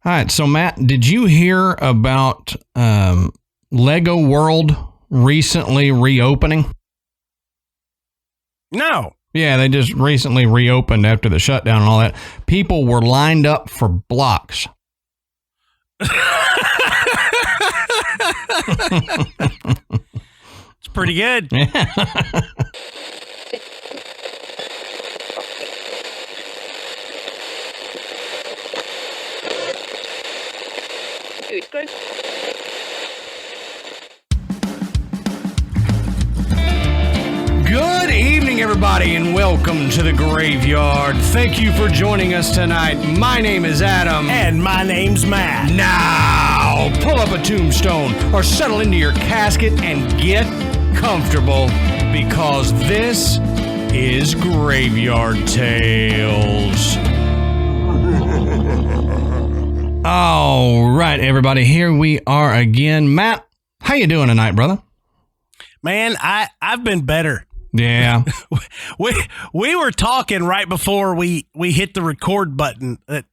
All right, so Matt, did you hear about Lego World recently reopening? No. Yeah, they just recently reopened after the shutdown and all that. People were lined up for blocks. It's pretty good. Good evening, everybody, and welcome to the Graveyard. Thank you for joining us tonight. My name is Adam. And my name's Matt. Now, pull up a tombstone or settle into your casket and get comfortable because this is Graveyard Tales. All right, everybody, here we are again. Matt, how you doing tonight, brother? Man, I've been better. Yeah. we were talking right before we hit the record button that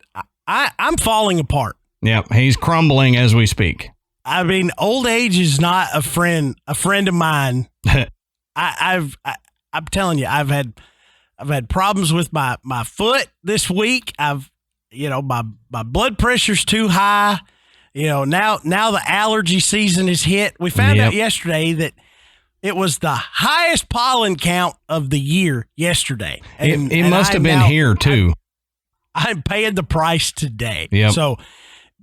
I'm falling apart. Yep, he's crumbling as we speak. I mean, old age is not a friend of mine. I'm telling you, I've had problems with my foot this week. My blood pressure's too high. Now the allergy season is hit. We found out yesterday that it was the highest pollen count of the year yesterday. And it must have been here too. I'm paying the price today. Yep. So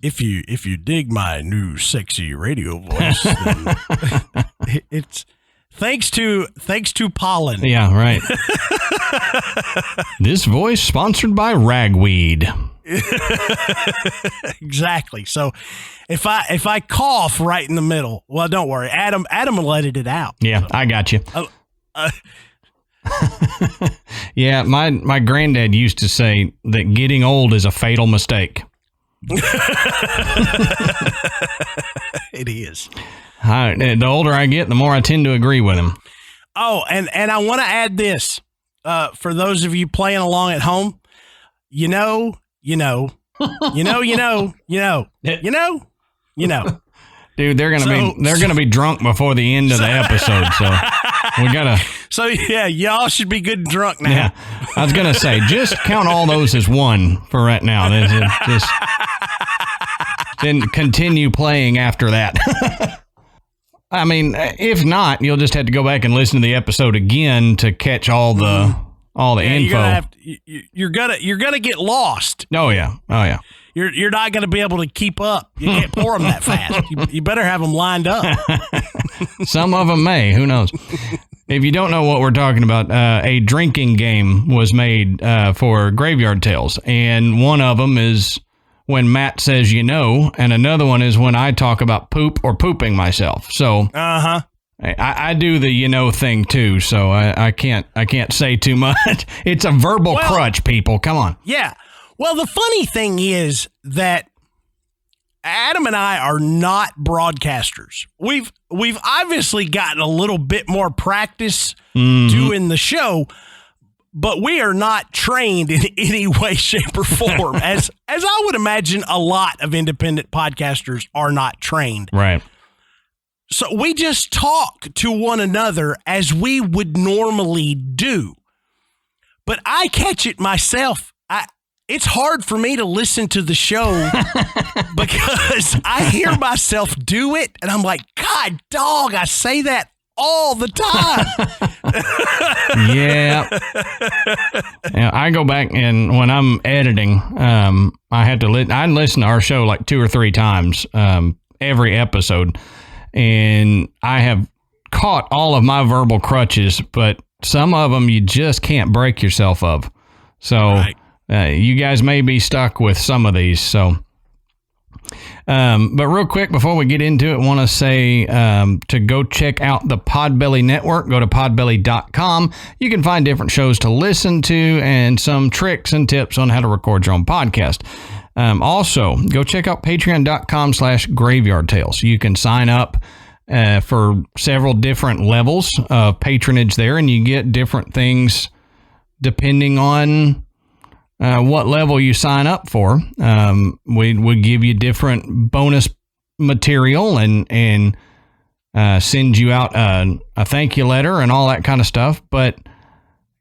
if you dig my new sexy radio voice, then it's thanks to pollen. Yeah, right. This voice sponsored by ragweed. Exactly. So if I cough right in the middle, well, don't worry. Adam let it out. Yeah, so. I got you. Yeah, my granddad used to say that getting old is a fatal mistake. It is. The older I get, the more I tend to agree with him. Oh, and I want to add this for those of you playing along at home. You know. Dude, they're gonna be drunk before the end of the episode, so we gotta. So yeah, y'all should be good and drunk now. Yeah, I was gonna say, just count all those as one for right now. Just then continue playing after that. I mean, if not, you'll just have to go back and listen to the episode again to catch all the info. You're gonna get lost. Oh yeah. You're not gonna be able to keep up. You can't pour them that fast. You better have them lined up. Some of them may. Who knows? If you don't know what we're talking about, a drinking game was made for Graveyard Tales, and one of them is when Matt says and another one is when I talk about poop or pooping myself. So I do the thing too, so I can't say too much. It's a verbal crutch, people. Come on. Yeah. Well, the funny thing is that Adam and I are not broadcasters. We've obviously gotten a little bit more practice doing the show, but we are not trained in any way, shape, or form. As I would imagine a lot of independent podcasters are not trained. Right. So we just talk to one another as we would normally do. But I catch it myself. It's hard for me to listen to the show because I hear myself do it, and I'm like, God, dog, I say that all the time. Yeah. I go back, and when I'm editing, I had to I listen to our show like 2 or 3 times every episode, and I have caught all of my verbal crutches, but some of them you just can't break yourself of. So. Right. You guys may be stuck with some of these. So, but real quick before we get into it, I want to say to go check out the Podbelly Network. Go to podbelly.com. You can find different shows to listen to and some tricks and tips on how to record your own podcast. Also, go check out patreon.com/Graveyard Tales. You can sign up for several different levels of patronage there, and you get different things depending on what level you sign up for. We give you different bonus material and send you out a thank you letter and all that kind of stuff. But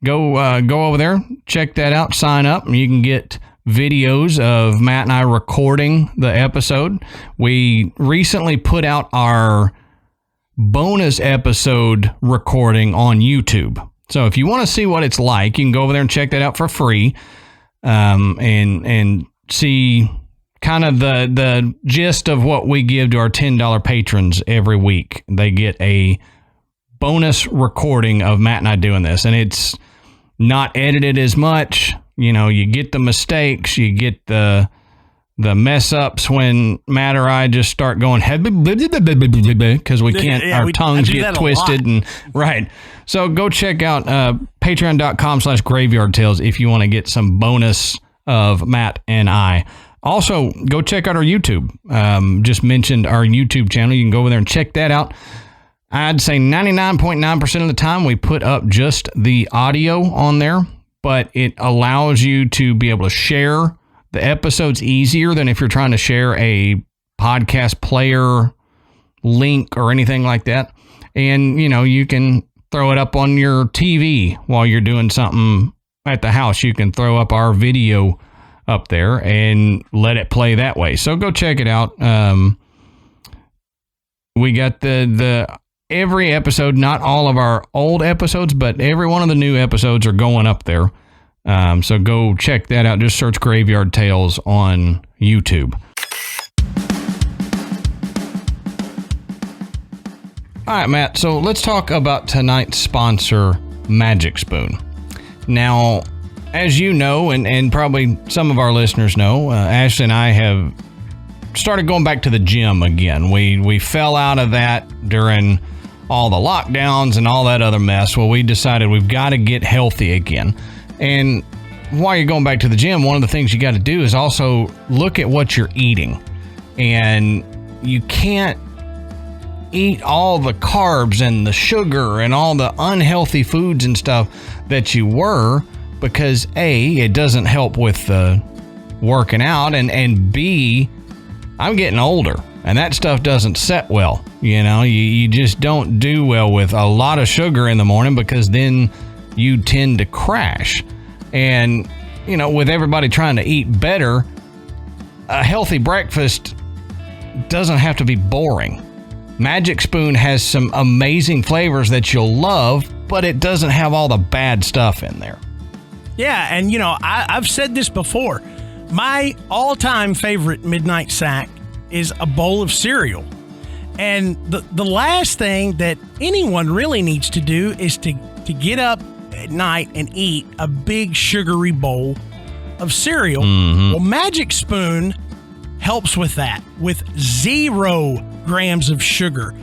go over there, check that out, sign up, and you can get videos of Matt and I recording the episode. We recently put out our bonus episode recording on YouTube. So if you want to see what it's like, you can go over there and check that out for free, and see kind of the gist of what we give to our $10 patrons every week. They get a bonus recording of Matt and I doing this, and it's not edited as much. You know, you get the mistakes, you get the mess ups when Matt or I just start going because we can't, our tongues get twisted and right. So go check out patreon.com/graveyard tales if you want to get some bonus of Matt and I. Also, go check out our YouTube. Just mentioned our YouTube channel. You can go over there and check that out. I'd say 99.9% of the time we put up just the audio on there, but it allows you to be able to share the episodes easier than if you're trying to share a podcast player link or anything like that. And, you know, you can throw it up on your TV while you're doing something at the house. You can throw up our video up there and let it play that way. So go check it out. We got the every episode, not all of our old episodes, but every one of the new episodes are going up there. So go check that out. Just search Graveyard Tales on YouTube. All right, Matt. So let's talk about tonight's sponsor, Magic Spoon. Now, as you know, and probably some of our listeners know, Ashley and I have started going back to the gym again. We fell out of that during all the lockdowns and all that other mess. Well, we decided we've got to get healthy again. And while you're going back to the gym, one of the things you got to do is also look at what you're eating. And you can't eat all the carbs and the sugar and all the unhealthy foods and stuff that you were, because A, it doesn't help with the working out, and B, I'm getting older and that stuff doesn't set well. You know, you just don't do well with a lot of sugar in the morning, because then you tend to crash. And, you know, with everybody trying to eat better, a healthy breakfast doesn't have to be boring. Magic Spoon has some amazing flavors that you'll love, but it doesn't have all the bad stuff in there. Yeah, and, you know, I've said this before. My all-time favorite midnight snack is a bowl of cereal. And the last thing that anyone really needs to do is to get up at night and eat a big sugary bowl of cereal. Mm-hmm. Well, Magic Spoon helps with that, with 0 grams of sugar,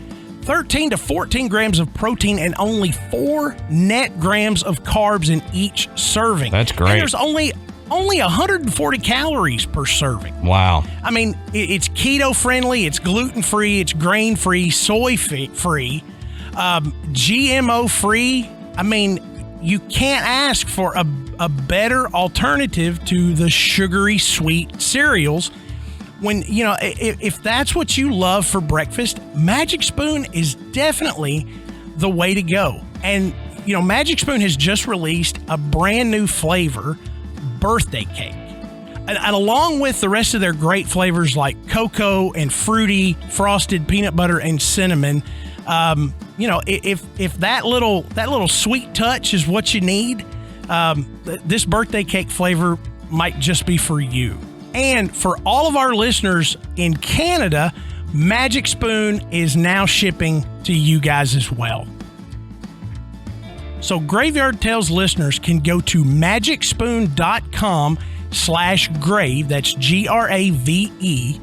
13 to 14 grams of protein, and only 4 net grams of carbs in each serving. That's great. And there's only 140 calories per serving. Wow. I mean, it's keto friendly, it's gluten free, it's grain free, soy free, GMO free. I mean, you can't ask for a better alternative to the sugary sweet cereals. When, you know, if that's what you love for breakfast, Magic Spoon is definitely the way to go. And, you know, Magic Spoon has just released a brand new flavor, birthday cake. And along with the rest of their great flavors like cocoa and fruity, frosted peanut butter and cinnamon, you know, if that little sweet touch is what you need, this birthday cake flavor might just be for you. And for all of our listeners in Canada, Magic Spoon is now shipping to you guys as well. So Graveyard Tales listeners can go to magicspoon.com/grave, that's GRAVE,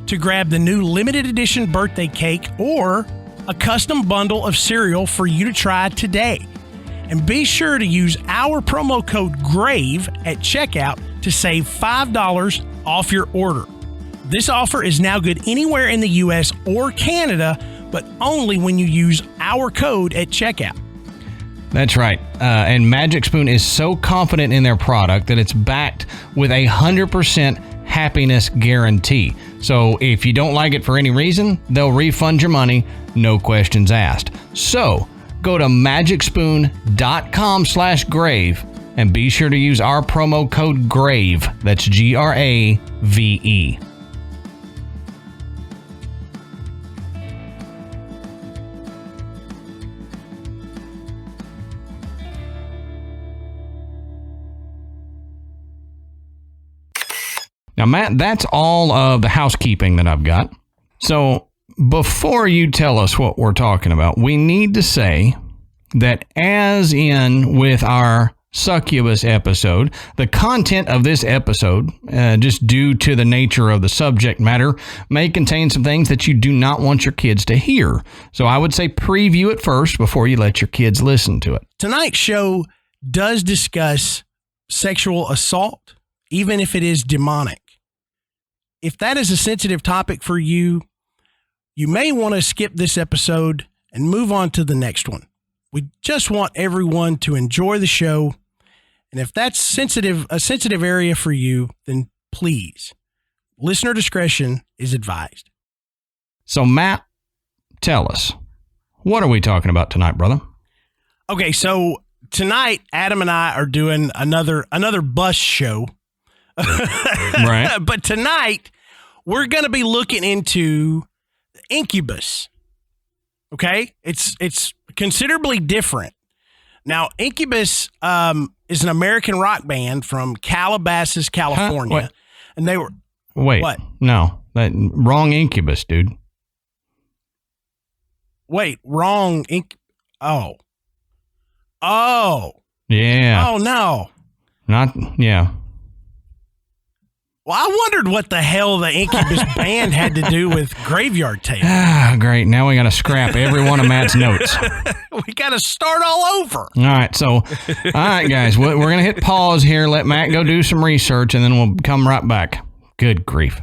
to grab the new limited edition birthday cake or a custom bundle of cereal for you to try today. And be sure to use our promo code GRAVE at checkout to save $5 off your order. This offer is now good anywhere in the US or Canada, but only when you use our code at checkout. That's right. And Magic Spoon is so confident in their product that it's backed with 100% happiness guarantee. So if you don't like it for any reason, they'll refund your money, no questions asked. So go to magicspoon.com/grave and be sure to use our promo code GRAVE. That's GRAVE. Now, Matt, that's all of the housekeeping that I've got. So before you tell us what we're talking about, we need to say that as in with our Succubus episode, the content of this episode, just due to the nature of the subject matter, may contain some things that you do not want your kids to hear. So I would say preview it first before you let your kids listen to it. Tonight's show does discuss sexual assault, even if it is demonic. If that is a sensitive topic for you, you may want to skip this episode and move on to the next one. We just want everyone to enjoy the show. And if that's a sensitive area for you, then please, listener discretion is advised. So Matt, tell us, what are we talking about tonight, brother? Okay, so tonight, Adam and I are doing another bus show. Right. But tonight, we're going to be looking into Incubus. Okay? It's considerably different. Now, Incubus is an American rock band from Calabasas, California. Huh? And they were... Wait. What? No. Wrong Incubus, dude. Wait, wrong Oh. Yeah. Oh, no. Yeah. Well, I wondered what the hell the Incubus band had to do with Graveyard Tale. Ah, great. Now we got to scrap every one of Matt's notes. We got to start all over. All right. So, all right, guys, we're going to hit pause here. Let Matt go do some research, and then we'll come right back. Good grief.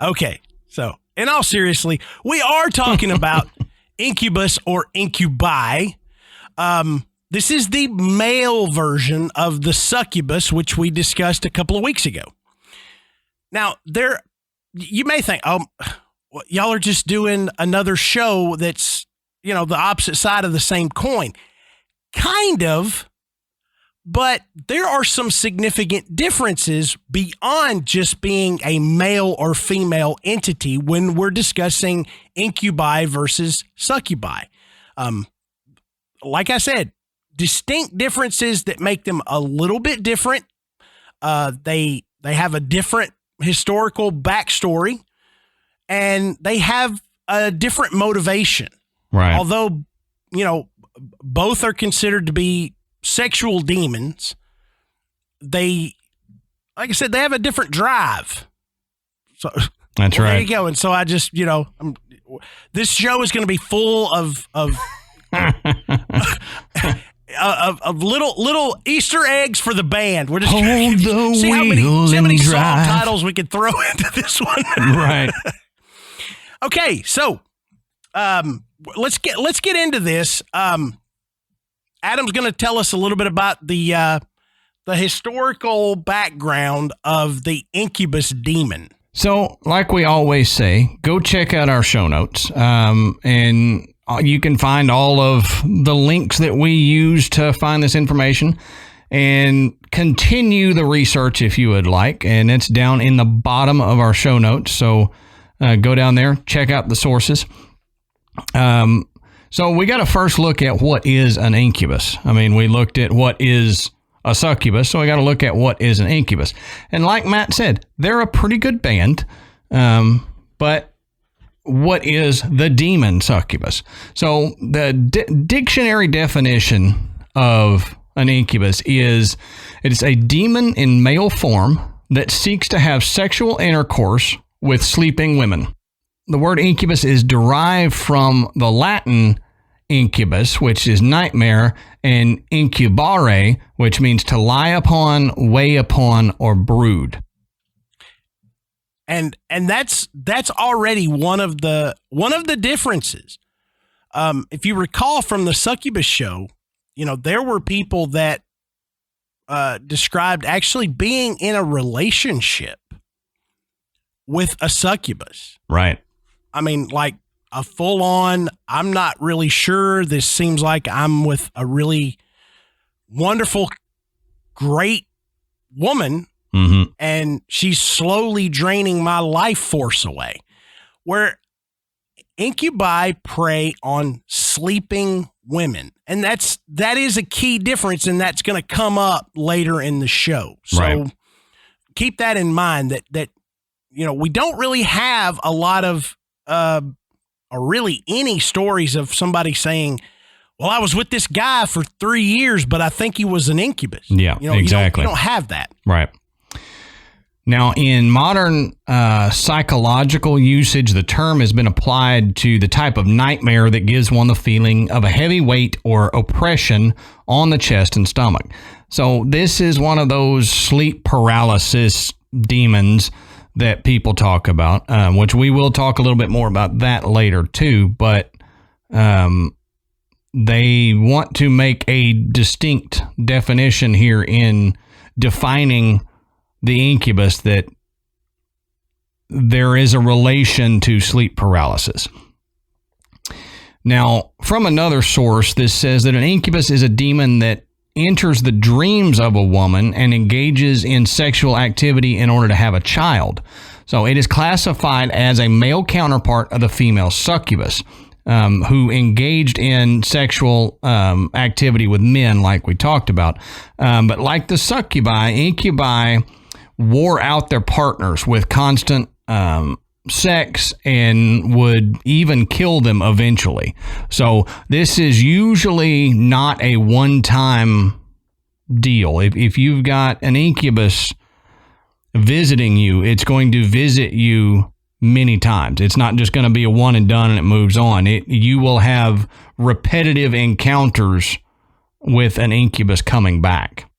Okay. So, in all seriously, we are talking about Incubus or Incubi. This is the male version of the succubus, which we discussed a couple of weeks ago. Now, you may think, y'all are just doing another show that's, the opposite side of the same coin. Kind of, but there are some significant differences beyond just being a male or female entity when we're discussing incubi versus succubi. Like I said, distinct differences that make them a little bit different. They have a different historical backstory, and they have a different motivation. Right. Although, both are considered to be sexual demons, like I said, they have a different drive. So that's right. There you go. And so I just, this show is going to be full of little Easter eggs for the band. We're just see how many song titles we could throw into this one. Right. Okay, so let's get into this. Adam's going to tell us a little bit about the historical background of the Incubus demon. So, like we always say, go check out our show notes, and you can find all of the links that we use to find this information and continue the research if you would like. And it's down in the bottom of our show notes. So go down there, check out the sources. So we got to first look at what is an incubus. I mean, we looked at what is a succubus, so we got to look at what is an incubus. And like Matt said, they're a pretty good band, but what is the demon succubus? So the dictionary definition of an incubus is it is a demon in male form that seeks to have sexual intercourse with sleeping women. The word incubus is derived from the Latin incubus, which is nightmare, and incubare, which means to lie upon, weigh upon, or brood. And that's already one of the differences. If you recall from the Succubus show, there were people that described actually being in a relationship with a succubus. Right. I mean, like a full on, I'm not really sure. This seems like I'm with a really wonderful, great woman, and she's slowly draining my life force away. Where incubi prey on sleeping women. And that is a key difference, and that's going to come up later in the show. So keep that in mind that we don't really have a lot of or really any stories of somebody saying, well, I was with this guy for 3 years, but I think he was an incubus. Yeah, exactly. You don't have that. Right. Now, in modern psychological usage, the term has been applied to the type of nightmare that gives one the feeling of a heavy weight or oppression on the chest and stomach. So this is one of those sleep paralysis demons that people talk about, which we will talk a little bit more about that later too. But they want to make a distinct definition here in defining the incubus, that there is a relation to sleep paralysis. Now, from another source, this says that an incubus is a demon that enters the dreams of a woman and engages in sexual activity in order to have a child. So it is classified as a male counterpart of the female succubus, who engaged in sexual activity with men, like we talked about. But like the succubi, incubi wore out their partners with constant sex and would even kill them eventually. So this is usually not a one-time deal. If you've got an incubus visiting you, it's going to visit you many times. It's not just going to be a one and done and it moves on. You will have repetitive encounters with an incubus coming back.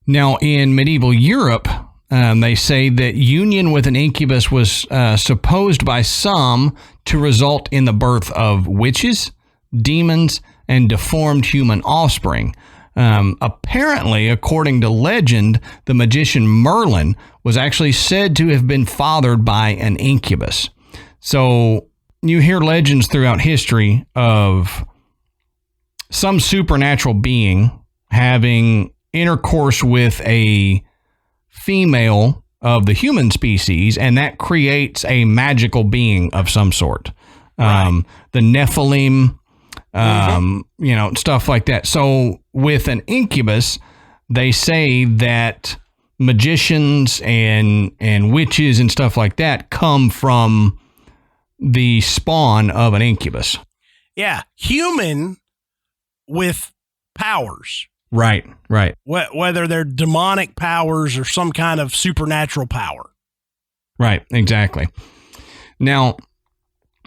Now, in medieval Europe, they say that union with an incubus was supposed by some to result in the birth of witches, demons, and deformed human offspring. Apparently, according to legend, the magician Merlin was actually said to have been fathered by an incubus. So you hear legends throughout history of some supernatural being having intercourse with a female of the human species, and that creates a magical being of some sort. Right. The Nephilim, stuff like that. So with an incubus, they say that magicians and witches and stuff like that come from the spawn of an incubus. Yeah, human with powers. Right. Whether they're demonic powers or some kind of supernatural power. Right, exactly. Now,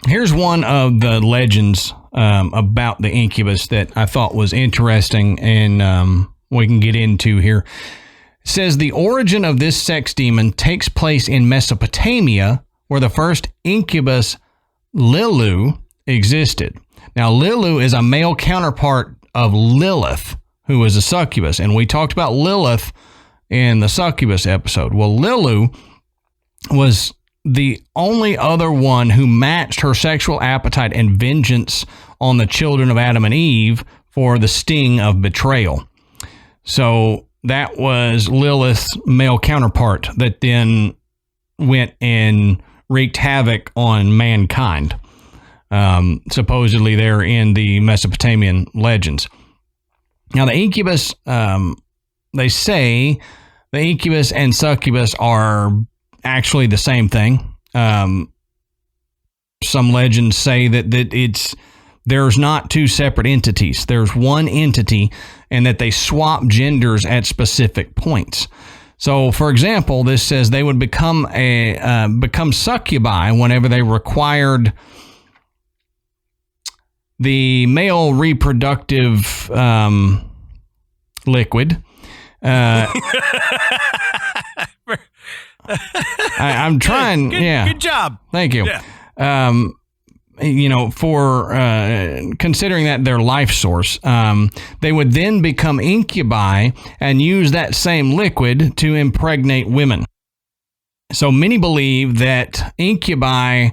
here's one of the legends about the incubus that I thought was interesting and we can get into here. It says the origin of this sex demon takes place in Mesopotamia, where the first incubus, Lilu, existed. Now, Lilu is a male counterpart of Lilith, who is a succubus. And we talked about Lilith in the succubus episode. Well, Lilu was the only other one who matched her sexual appetite and vengeance on the children of Adam and Eve for the sting of betrayal. So that was Lilith's male counterpart that then went and wreaked havoc on mankind. Supposedly they're in the Mesopotamian legends. Now, the incubus, they say the incubus and succubus are actually the same thing. Some legends say that there's not two separate entities. There's one entity, and that they swap genders at specific points. So, for example, this says they would become succubi whenever they required the male reproductive liquid. I'm trying. Good job. Thank you. Yeah. For considering that their life source, they would then become incubi and use that same liquid to impregnate women. So many believe that incubi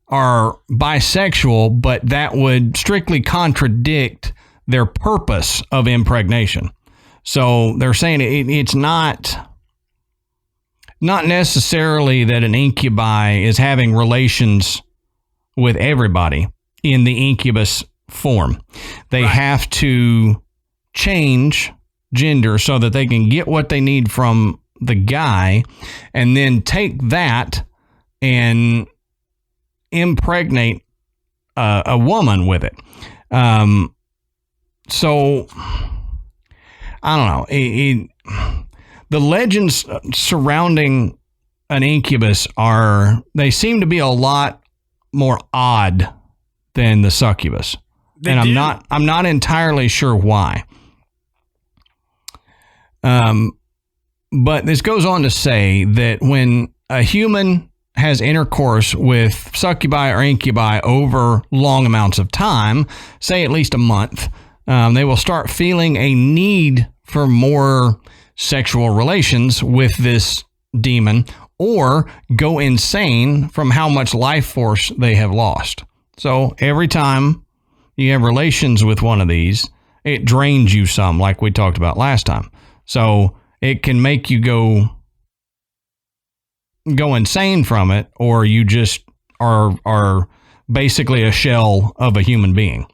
are bisexual, but that would strictly contradict their purpose of impregnation. So they're saying it's not necessarily that an incubi is having relations with everybody in the incubus form. They have to change gender so that they can get what they need from the guy and then take that and impregnate a woman with it. So I don't know. The legends surrounding an incubus they seem to be a lot more odd than the succubus. I'm not entirely sure why. But this goes on to say that when a human has intercourse with succubi or incubi over long amounts of time, say at least a month, they will start feeling a need for more sexual relations with this demon or go insane from how much life force they have lost. So every time you have relations with one of these, it drains you some, like we talked about last time. So it can make you go insane from it, or you just are basically a shell of a human being.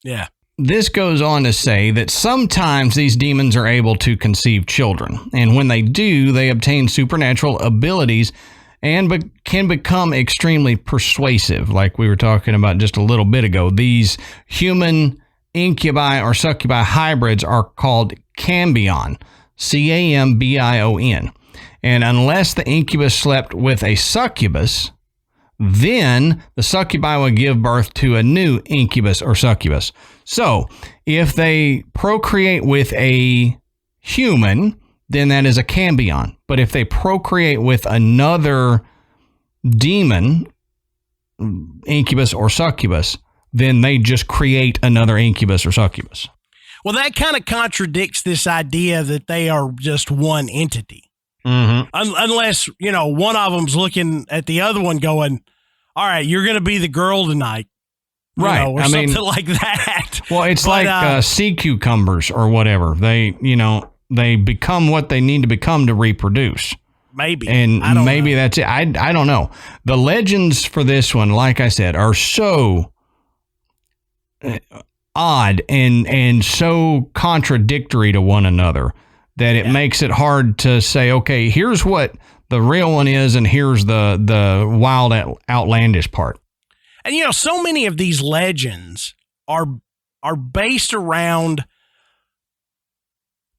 Yeah. This goes on to say that sometimes these demons are able to conceive children, and when they do, they obtain supernatural abilities and can become extremely persuasive, like we were talking about just a little bit ago. These human incubi or succubi hybrids are called cambion, Cambion. And unless the incubus slept with a succubus, then the succubi will give birth to a new incubus or succubus. So if they procreate with a human, then that is a cambion. But if they procreate with another demon, incubus or succubus, then they just create another incubus or succubus. Well, that kind of contradicts this idea that they are just one entity. Mm-hmm. Unless, one of them's looking at the other one going, all right, you're going to be the girl tonight. Right. Or something like that. Well, it's like sea cucumbers or whatever. They become what they need to become to reproduce. Maybe. And maybe that's it. I don't know. The legends for this one, like I said, are so odd and so contradictory to one another that it makes it hard to say, okay, here's what the real one is and here's the wild, outlandish part. And, so many of these legends are based around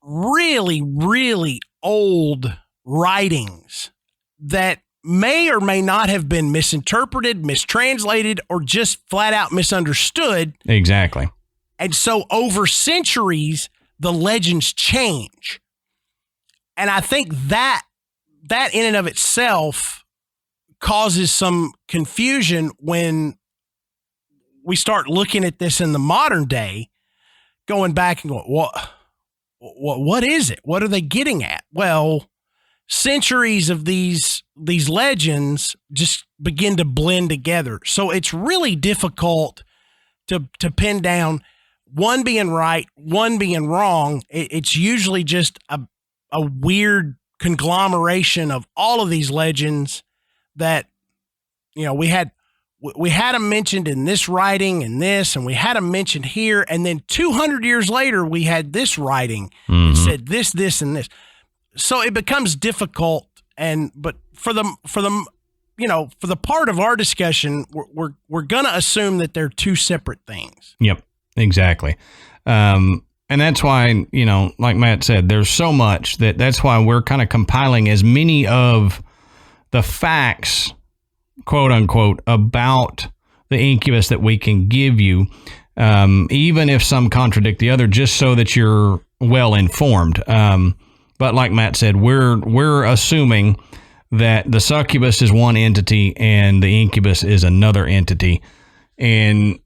really, really old writings that may or may not have been misinterpreted, mistranslated, or just flat out misunderstood. Exactly. And so over centuries, the legends change. And I think that in and of itself causes some confusion when we start looking at this in the modern day, going back and going, what is it? What are they getting at? Well, centuries of these legends just begin to blend together. So it's really difficult to pin down one being right, one being wrong. It's usually just a weird conglomeration of all of these legends that, we had them mentioned in this writing and this, and we had them mentioned here. And then 200 years later, we had this writing that said this, this, and this. So it becomes difficult. But for the part of our discussion, we're going to assume that they're two separate things. Yep, exactly. And that's why, like Matt said, there's so much that's why we're kind of compiling as many of the facts, quote unquote, about the incubus that we can give you, even if some contradict the other, just so that you're well informed. But like Matt said, we're assuming that the succubus is one entity and the incubus is another entity. And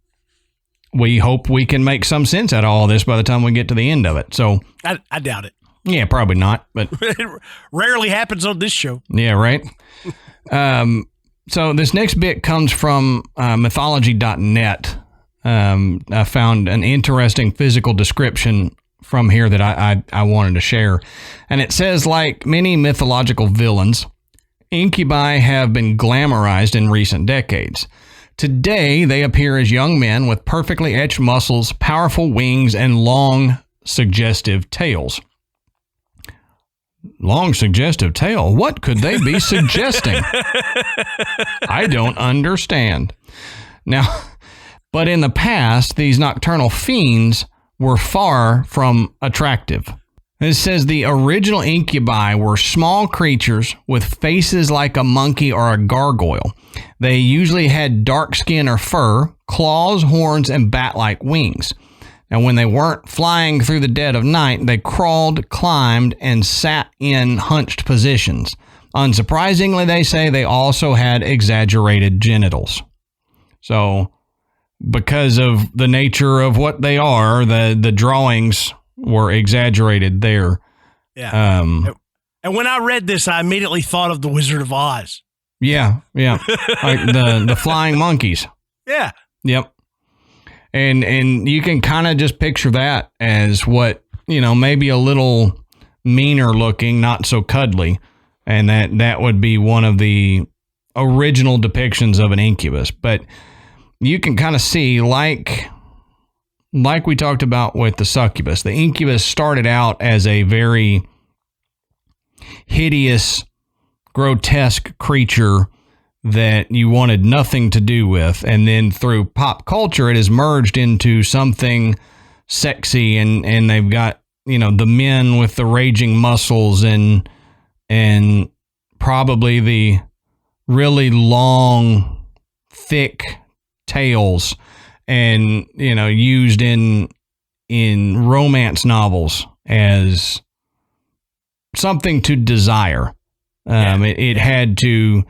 we hope we can make some sense out of all this by the time we get to the end of it. So I doubt it. Yeah, probably not, but it rarely happens on this show. Yeah, right. So this next bit comes from mythology.net. I found an interesting physical description from here that I wanted to share. And it says, like many mythological villains, incubi have been glamorized in recent decades. Today, they appear as young men with perfectly etched muscles, powerful wings, and long, suggestive tails. Long, suggestive tail? What could they be suggesting? I don't understand. Now, but in the past, these nocturnal fiends were far from attractive. It says the original incubi were small creatures with faces like a monkey or a gargoyle. They usually had dark skin or fur, claws, horns, and bat-like wings. And when they weren't flying through the dead of night, they crawled, climbed, and sat in hunched positions. Unsurprisingly, they say they also had exaggerated genitals. So, because of the nature of what they are, the drawings were exaggerated there. Yeah. And when I read this, I immediately thought of the Wizard of Oz. Yeah. Like the flying monkeys. Yeah. Yep. And you can kind of just picture that as what, maybe a little meaner looking, not so cuddly. And that would be one of the original depictions of an incubus. But you can kind of see, like we talked about with the succubus, the incubus started out as a very hideous, grotesque creature that you wanted nothing to do with. And then through pop culture, it has merged into something sexy, and they've got, the men with the raging muscles and probably the really long, thick tails, and, used in romance novels as something to desire. It had to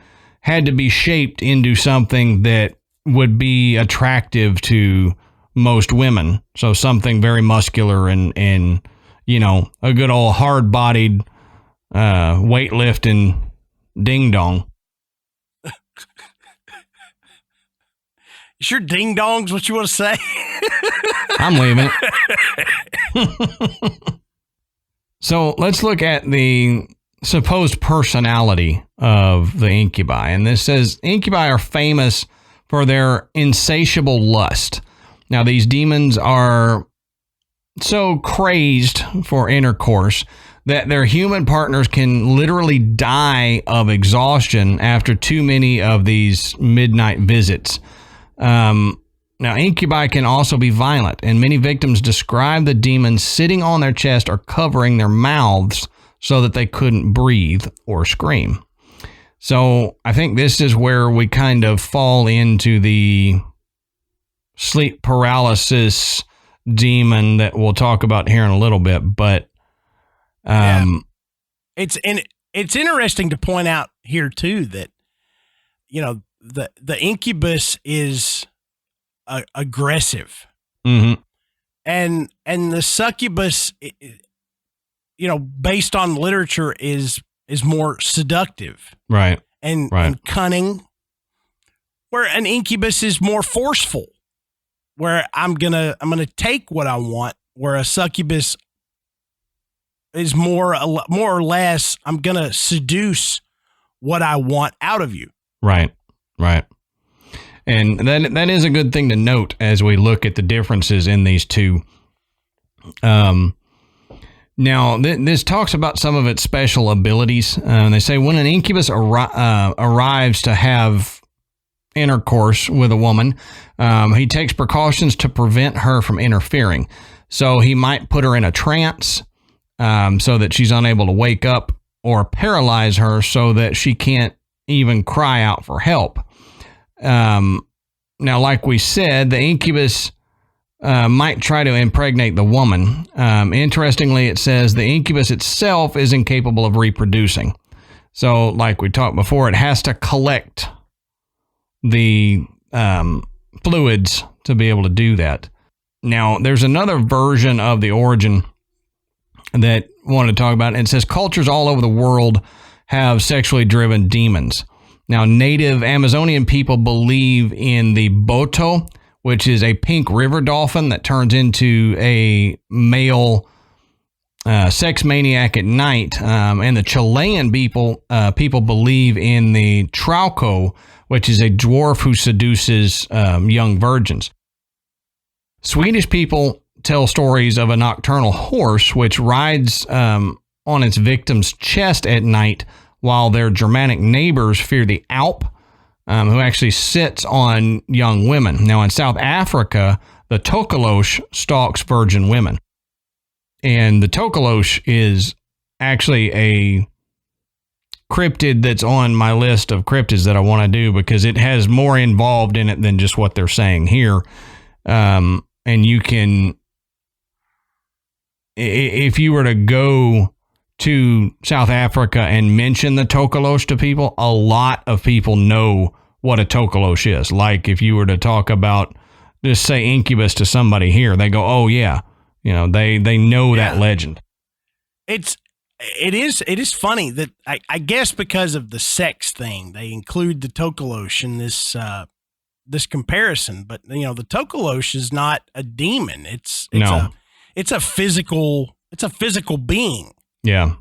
be shaped into something that would be attractive to most women. So something very muscular and a good old hard-bodied weightlifting ding-dong. Sure, ding-dong's what you want to say? I'm leaving it. So let's look at the supposed personality of the incubi. And this says, incubi are famous for their insatiable lust. Now, these demons are so crazed for intercourse that their human partners can literally die of exhaustion after too many of these midnight visits. Now, incubi can also be violent, and many victims describe the demons sitting on their chest or covering their mouths so that they couldn't breathe or scream. So I think this is where we kind of fall into the sleep paralysis demon that we'll talk about here in a little bit. But it's interesting to point out here too that the incubus is aggressive, mm-hmm. and the succubus, based on literature, is more seductive, right, and cunning. Where an incubus is more forceful, where I'm gonna take what I want. Where a succubus is more or less, I'm gonna seduce what I want out of you. Right. And that is a good thing to note as we look at the differences in these two. Now, this talks about some of its special abilities. They say when an incubus arrives to have intercourse with a woman, he takes precautions to prevent her from interfering. So he might put her in a trance so that she's unable to wake up, or paralyze her so that she can't even cry out for help. Now, like we said, the incubus might try to impregnate the woman. Interestingly, it says the incubus itself is incapable of reproducing. So like we talked before, it has to collect the fluids to be able to do that. Now, there's another version of the origin that I wanted to talk about. And it says cultures all over the world have sexually driven demons. Now, native Amazonian people believe in the boto, which is a pink river dolphin that turns into a male sex maniac at night. And the Chilean people believe in the trauco, which is a dwarf who seduces young virgins. Swedish people tell stories of a nocturnal horse which rides on its victim's chest at night, while their Germanic neighbors fear the Alp, who actually sits on young women. Now, in South Africa, the Tokoloshe stalks virgin women. And the Tokoloshe is actually a cryptid that's on my list of cryptids that I want to do, because it has more involved in it than just what they're saying here. And you can, if you were to go to South Africa and mention the Tokoloshe to people, a lot of people know what a Tokoloshe is. Like if you were to talk about, just say Incubus to somebody here, they go, oh yeah, they know that legend. It is funny that I guess because of the sex thing, they include the Tokoloshe in this comparison, but the Tokoloshe is not a demon. It's a physical being. Yeah.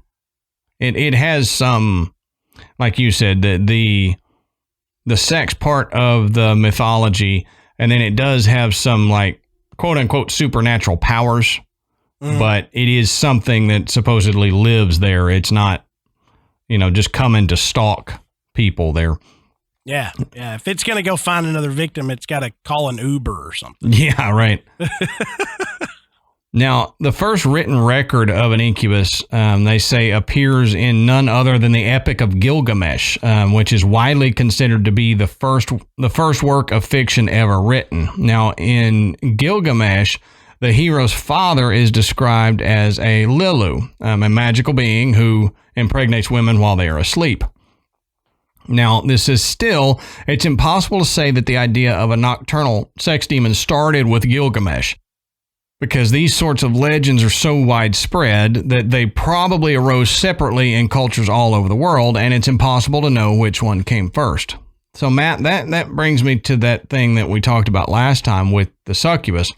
It has some, like you said, the sex part of the mythology, and then it does have some like quote unquote supernatural powers, but it is something that supposedly lives there. It's not, just coming to stalk people there. Yeah. If it's going to go find another victim, it's got to call an Uber or something. Yeah, right. Now, the first written record of an incubus, they say, appears in none other than the Epic of Gilgamesh, which is widely considered to be the first work of fiction ever written. Now, in Gilgamesh, the hero's father is described as a Lilu, a magical being who impregnates women while they are asleep. Now, it's impossible to say that the idea of a nocturnal sex demon started with Gilgamesh, because these sorts of legends are so widespread that they probably arose separately in cultures all over the world, and it's impossible to know which one came first. So, Matt, that brings me to that thing that we talked about last time with the succubus.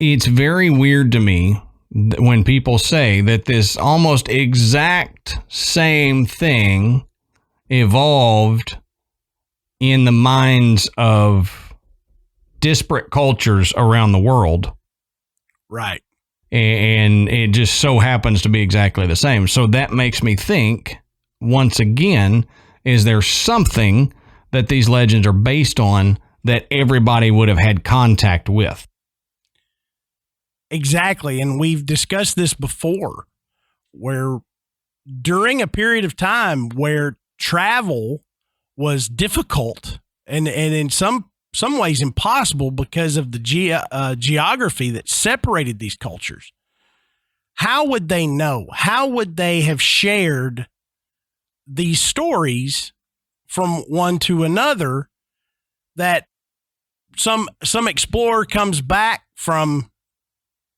It's very weird to me when people say that this almost exact same thing evolved in the minds of disparate cultures around the world. Right. And it just so happens to be exactly the same. So that makes me think, once again, is there something that these legends are based on that everybody would have had contact with? Exactly. And we've discussed this before, where during a period of time where travel was difficult and in some ways impossible because of the geography that separated these cultures, how would they know? How would they have shared these stories from one to another, that some explorer comes back from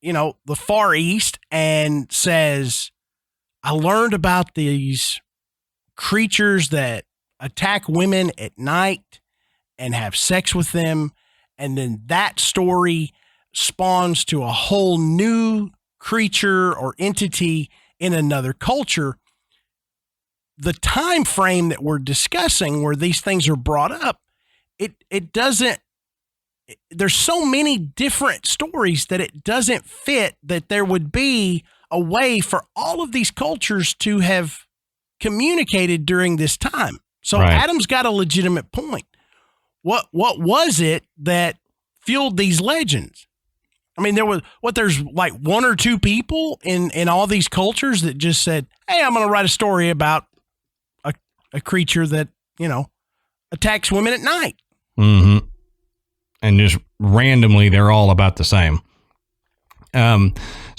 the Far East and says, I learned about these creatures that attack women at night and have sex with them. And then that story spawns to a whole new creature or entity in another culture. The time frame that we're discussing where these things are brought up, it doesn't, there's so many different stories that it doesn't fit that there would be a way for all of these cultures to have communicated during this time. So right. Adam's got a legitimate point. What was it that fueled these legends? I mean, there's like one or two people in all these cultures that just said, hey, I'm going to write a story about a creature that, attacks women at night. Mm-hmm. And just randomly, they're all about the same. So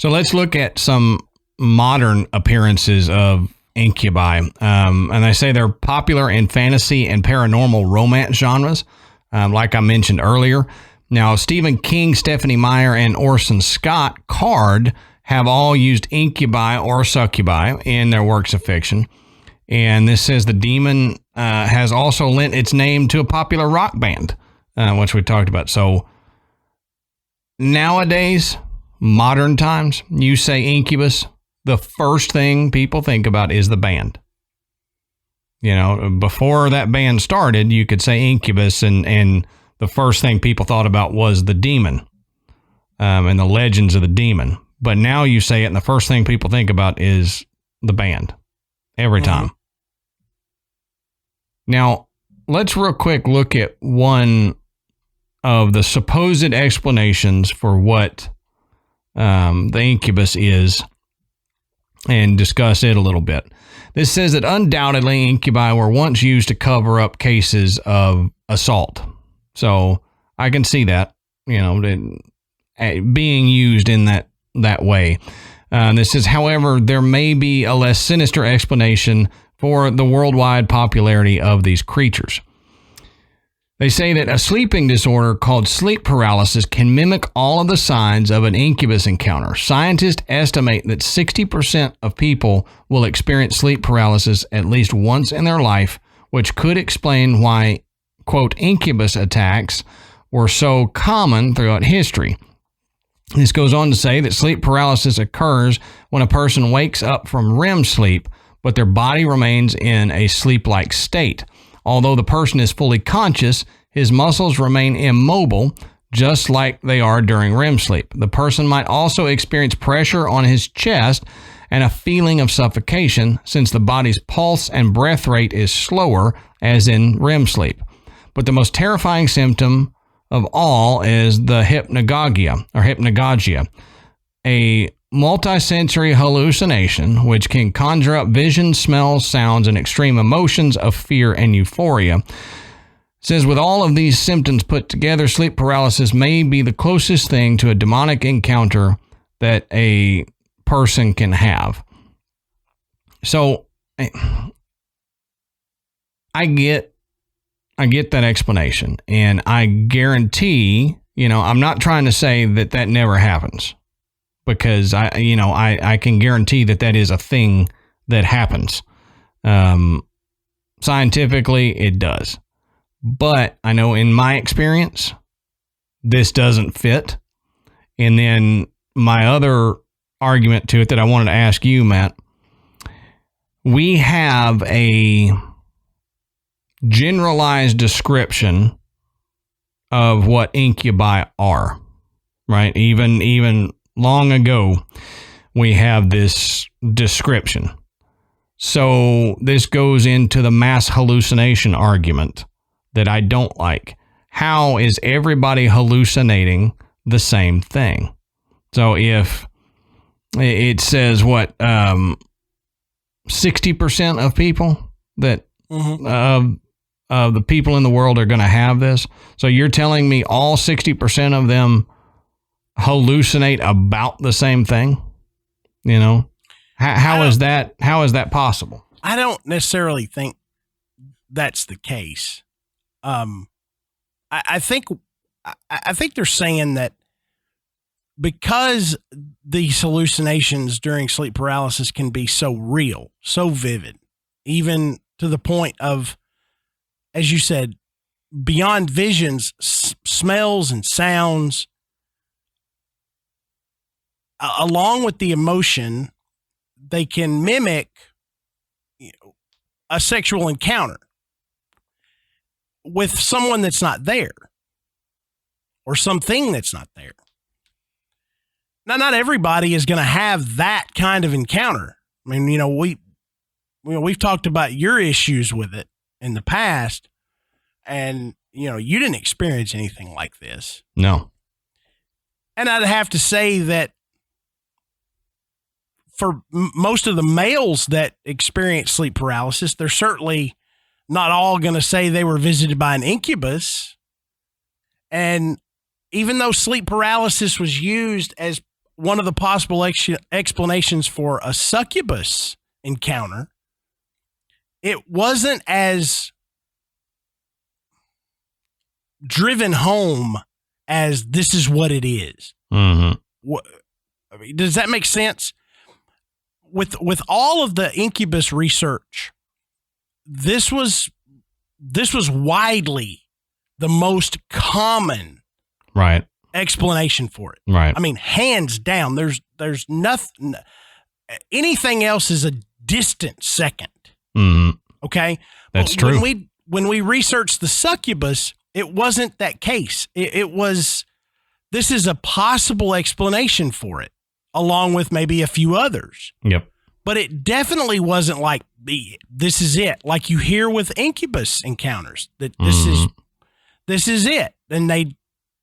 let's look at some modern appearances of incubi. And they say they're popular in fantasy and paranormal romance genres, like I mentioned earlier. Now, Stephen King, Stephanie Meyer, and Orson Scott Card have all used incubi or succubi in their works of fiction. And this says the demon has also lent its name to a popular rock band, which we talked about. So nowadays, modern times, you say Incubus, the first thing people think about is the band. You know, before that band started, you could say Incubus, and the first thing people thought about was the demon and the legends of the demon. But now you say it, and the first thing people think about is the band every time. Now, let's real quick look at one of the supposed explanations for what the incubus is and discuss it a little bit. This says that undoubtedly incubi were once used to cover up cases of assault. So I can see that, you know, being used in that way. This says, however, there may be a less sinister explanation for the worldwide popularity of these creatures. They say that a sleeping disorder called sleep paralysis can mimic all of the signs of an incubus encounter. Scientists estimate that 60% of people will experience sleep paralysis at least once in their life, which could explain why, quote, incubus attacks were so common throughout history. This goes on to say that sleep paralysis occurs when a person wakes up from REM sleep, but their body remains in a sleep-like state. Although the person is fully conscious, his muscles remain immobile, just like they are during REM sleep. The person might also experience pressure on his chest and a feeling of suffocation, since the body's pulse and breath rate is slower, as in REM sleep. But the most terrifying symptom of all is the hypnagogia, a multisensory hallucination which can conjure up visions, smells, sounds, and extreme emotions of fear and euphoria. It says with all of these symptoms put together, sleep paralysis may be the closest thing to a demonic encounter that a person can have. So I get that explanation, and I guarantee, you know, I'm not trying to say that never happens, because I can guarantee that is a thing that happens. Scientifically, it does. But I know in my experience, this doesn't fit. And then my other argument to it that I wanted to ask you, Matt, we have a generalized description of what incubi are, right? Even long ago, we have this description. So this goes into the mass hallucination argument that I don't like. How is everybody hallucinating the same thing? So if it says 60% of people that the people in the world are going to have this. So you're telling me all 60% of them hallucinate about the same thing? You know, how is that possible? I don't necessarily think that's the case. I think they're saying that because these hallucinations during sleep paralysis can be so real, so vivid, even to the point of, as you said, beyond visions, smells and sounds, along with the emotion, they can mimic a sexual encounter with someone that's not there or something that's not there. Now, not everybody is going to have that kind of encounter. I mean, we've talked about your issues with it in the past, and, you didn't experience anything like this. No. And I'd have to say that for most of the males that experience sleep paralysis, they're certainly not all going to say they were visited by an incubus. And even though sleep paralysis was used as one of the possible explanations for a succubus encounter, it wasn't as driven home as this is what it is. Mm-hmm. I mean, does that make sense? With all of the Incubus research, this was widely the most common explanation for it. Right. I mean, hands down, there's nothing. Anything else is a distant second. Mm-hmm. Okay, that's true. When we researched the succubus, it wasn't that case. It was, this is a possible explanation for it, along with maybe a few others. Yep. But it definitely wasn't like, this is it. Like you hear with Incubus encounters, that this is it. And they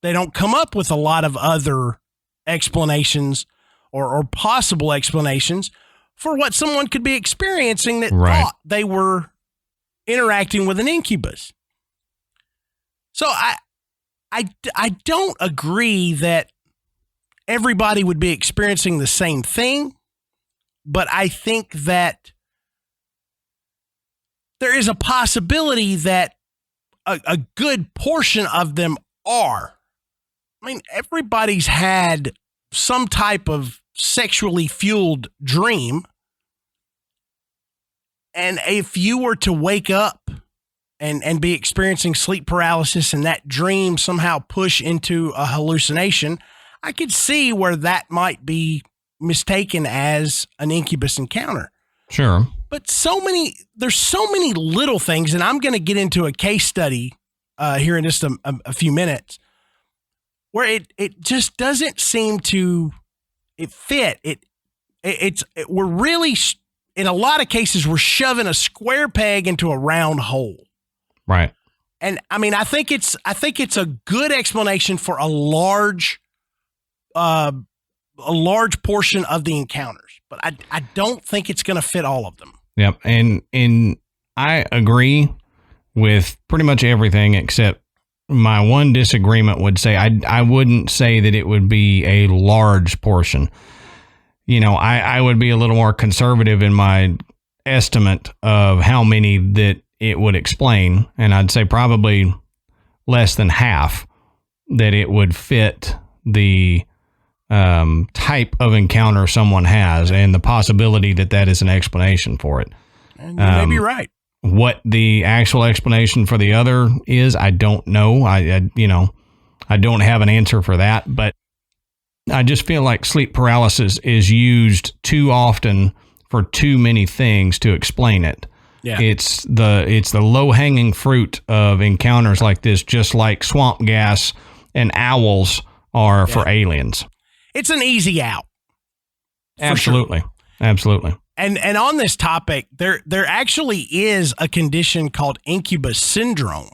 don't come up with a lot of other explanations or possible explanations for what someone could be experiencing that thought they were interacting with an incubus. So I don't agree that everybody would be experiencing the same thing, but I think that there is a possibility that a good portion of them are. I mean, everybody's had some type of sexually fueled dream. And if you were to wake up and be experiencing sleep paralysis and that dream somehow push into a hallucination, I could see where that might be mistaken as an incubus encounter. Sure. But there's so many little things, and I'm going to get into a case study here in just a few minutes, where it just doesn't seem to fit. We're really, in a lot of cases, we're shoving a square peg into a round hole. Right. And I mean, I think it's a good explanation for a large portion of the encounters, but I don't think it's going to fit all of them. Yep. And I agree with pretty much everything, except my one disagreement would say I wouldn't say that it would be a large portion. You know, I would be a little more conservative in my estimate of how many that it would explain. And I'd say probably less than half that it would fit the type of encounter someone has and the possibility that is an explanation for it. And you may be right. What the actual explanation for the other is, I don't know. I don't have an answer for that, but I just feel like sleep paralysis is used too often for too many things to explain it. Yeah. It's the low-hanging fruit of encounters like this, just like swamp gas and owls are for aliens. It's an easy out. Absolutely. Sure. Absolutely. And on this topic, there actually is a condition called Incubus Syndrome,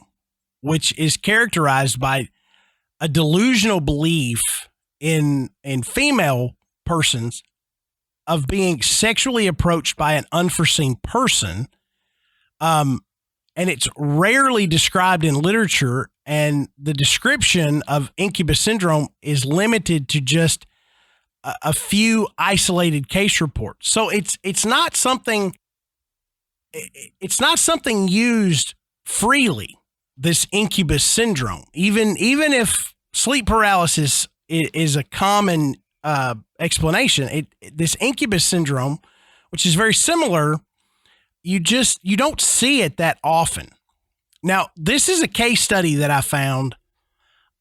which is characterized by a delusional belief in female persons of being sexually approached by an unforeseen person. And it's rarely described in literature, and the description of Incubus Syndrome is limited to just a few isolated case reports. So it's not something used freely, this Incubus Syndrome. Even if sleep paralysis is a common explanation, this Incubus Syndrome, which is very similar, you don't see it that often. Now, this is a case study that I found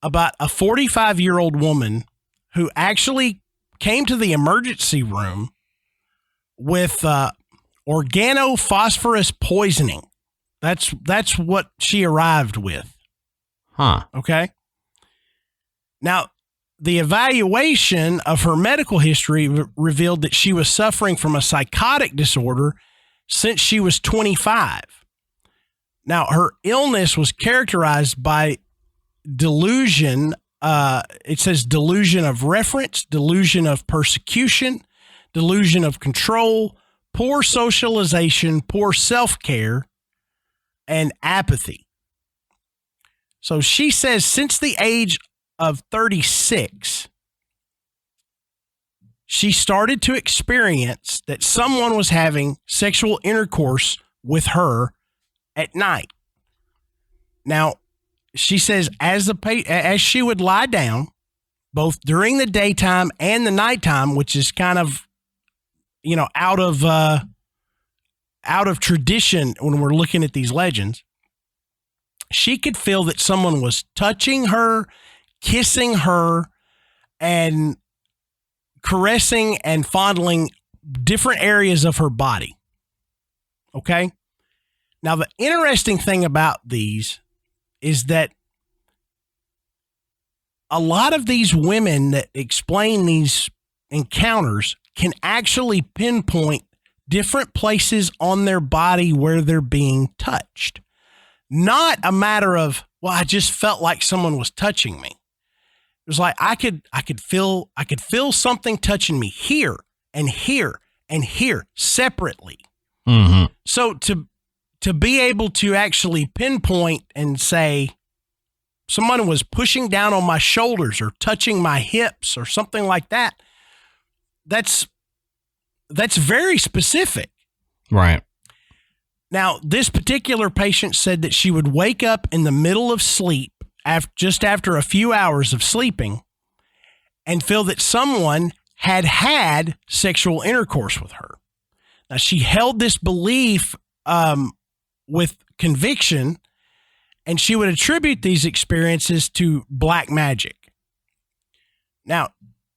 about a 45-year-old woman who actually came to the emergency room with organophosphorus poisoning. That's what she arrived with. Huh. Okay. Now, the evaluation of her medical history revealed that she was suffering from a psychotic disorder since she was 25. Now, her illness was characterized by delusion. It says delusion of reference, delusion of persecution, delusion of control, poor socialization, poor self-care, and apathy. So she says since the age of 36, she started to experience that someone was having sexual intercourse with her at night. Now, she says as she would lie down, both during the daytime and the nighttime, which is kind of, out of tradition when we're looking at these legends, she could feel that someone was touching her, kissing her, and caressing and fondling different areas of her body. Okay? Now, the interesting thing about these is that a lot of these women that explain these encounters can actually pinpoint different places on their body where they're being touched. Not a matter of, well, I just felt like someone was touching me. It was like I could feel something touching me here and here and here separately. Mm-hmm. So to be able to actually pinpoint and say someone was pushing down on my shoulders or touching my hips or something like that, that's very specific. Right. Now, this particular patient said that she would wake up in the middle of sleep just after a few hours of sleeping and feel that someone had sexual intercourse with her. Now, she held this belief with conviction, and she would attribute these experiences to black magic. Now,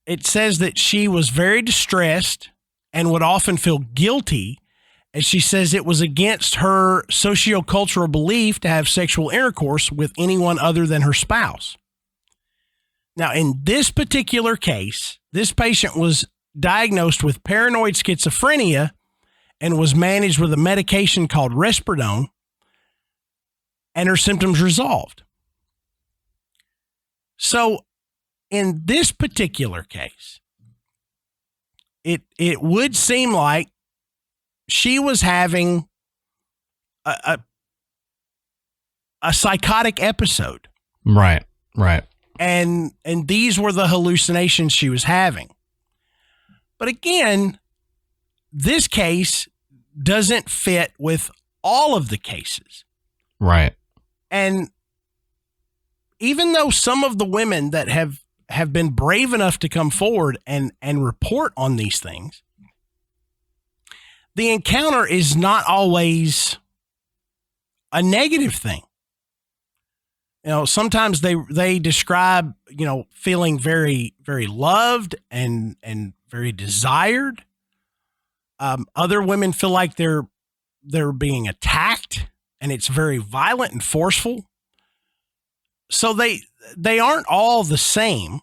it says that she was very distressed and would often feel guilty, as she says it was against her sociocultural belief to have sexual intercourse with anyone other than her spouse. Now, in this particular case, this patient was diagnosed with paranoid schizophrenia and was managed with a medication called Risperidone, and her symptoms resolved. So, in this particular case, it would seem like she was having a psychotic episode. Right. And these were the hallucinations she was having. But again, this case doesn't fit with all of the cases. Right. And even though some of the women that have been brave enough to come forward and report on these things, the encounter is not always a negative thing. Sometimes they describe, feeling very, very loved and very desired. Other women feel like they're being attacked, and it's very violent and forceful. So they aren't all the same.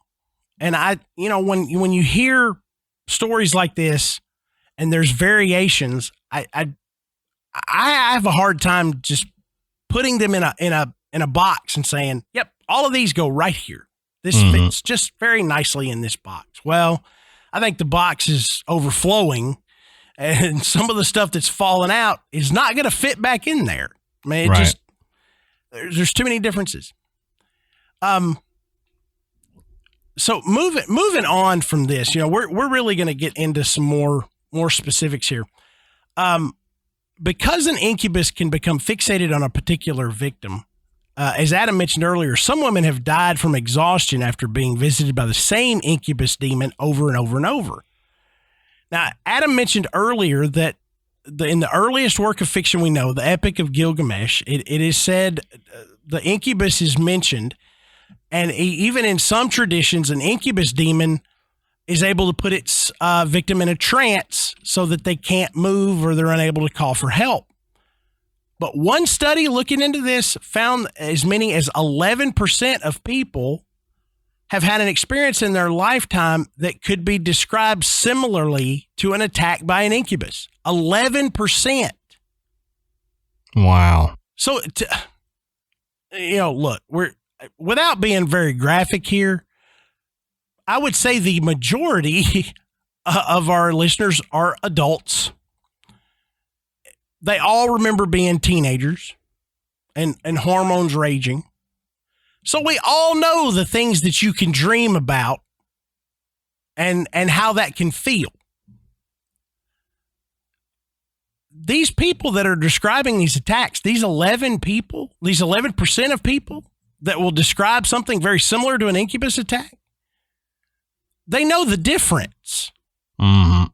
And when you hear stories like this and there's variations, I have a hard time just putting them in a box and saying, yep, all of these go right here. This fits just very nicely in this box. Well, I think the box is overflowing, and some of the stuff that's fallen out is not going to fit back in there. I mean, there's too many differences. So moving on from this, we're really going to get into some more specifics here. Because an incubus can become fixated on a particular victim, as Adam mentioned earlier, some women have died from exhaustion after being visited by the same incubus demon over and over and over. Now, Adam mentioned earlier that in the earliest work of fiction we know, the Epic of Gilgamesh, it is said the incubus is mentioned, and even in some traditions, an incubus demon is able to put its victim in a trance so that they can't move or they're unable to call for help. But one study looking into this found as many as 11% of people have had an experience in their lifetime that could be described similarly to an attack by an incubus. 11%. Wow. So, look, without being very graphic here, I would say the majority of our listeners are adults. They all remember being teenagers and hormones raging. So we all know the things that you can dream about and how that can feel. these people that are describing these attacks, these 11 people, these 11% of people that will describe something very similar to an incubus attack, they know the difference. Mm-hmm.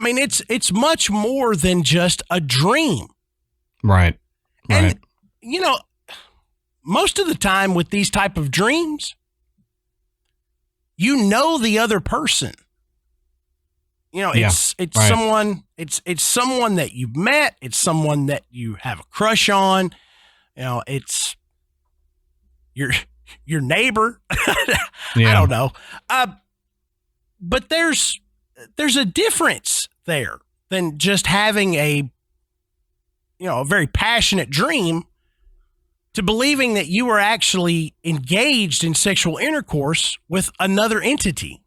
I mean, it's much more than just a dream. Right. And, you know, most of the time with these type of dreams, you know the other person. You know, it's someone, it's someone that you've met. It's someone that you have a crush on. You know, it's your neighbor. Yeah. I don't know. But there's a difference there than just having a very passionate dream to believing that you were actually engaged in sexual intercourse with another entity.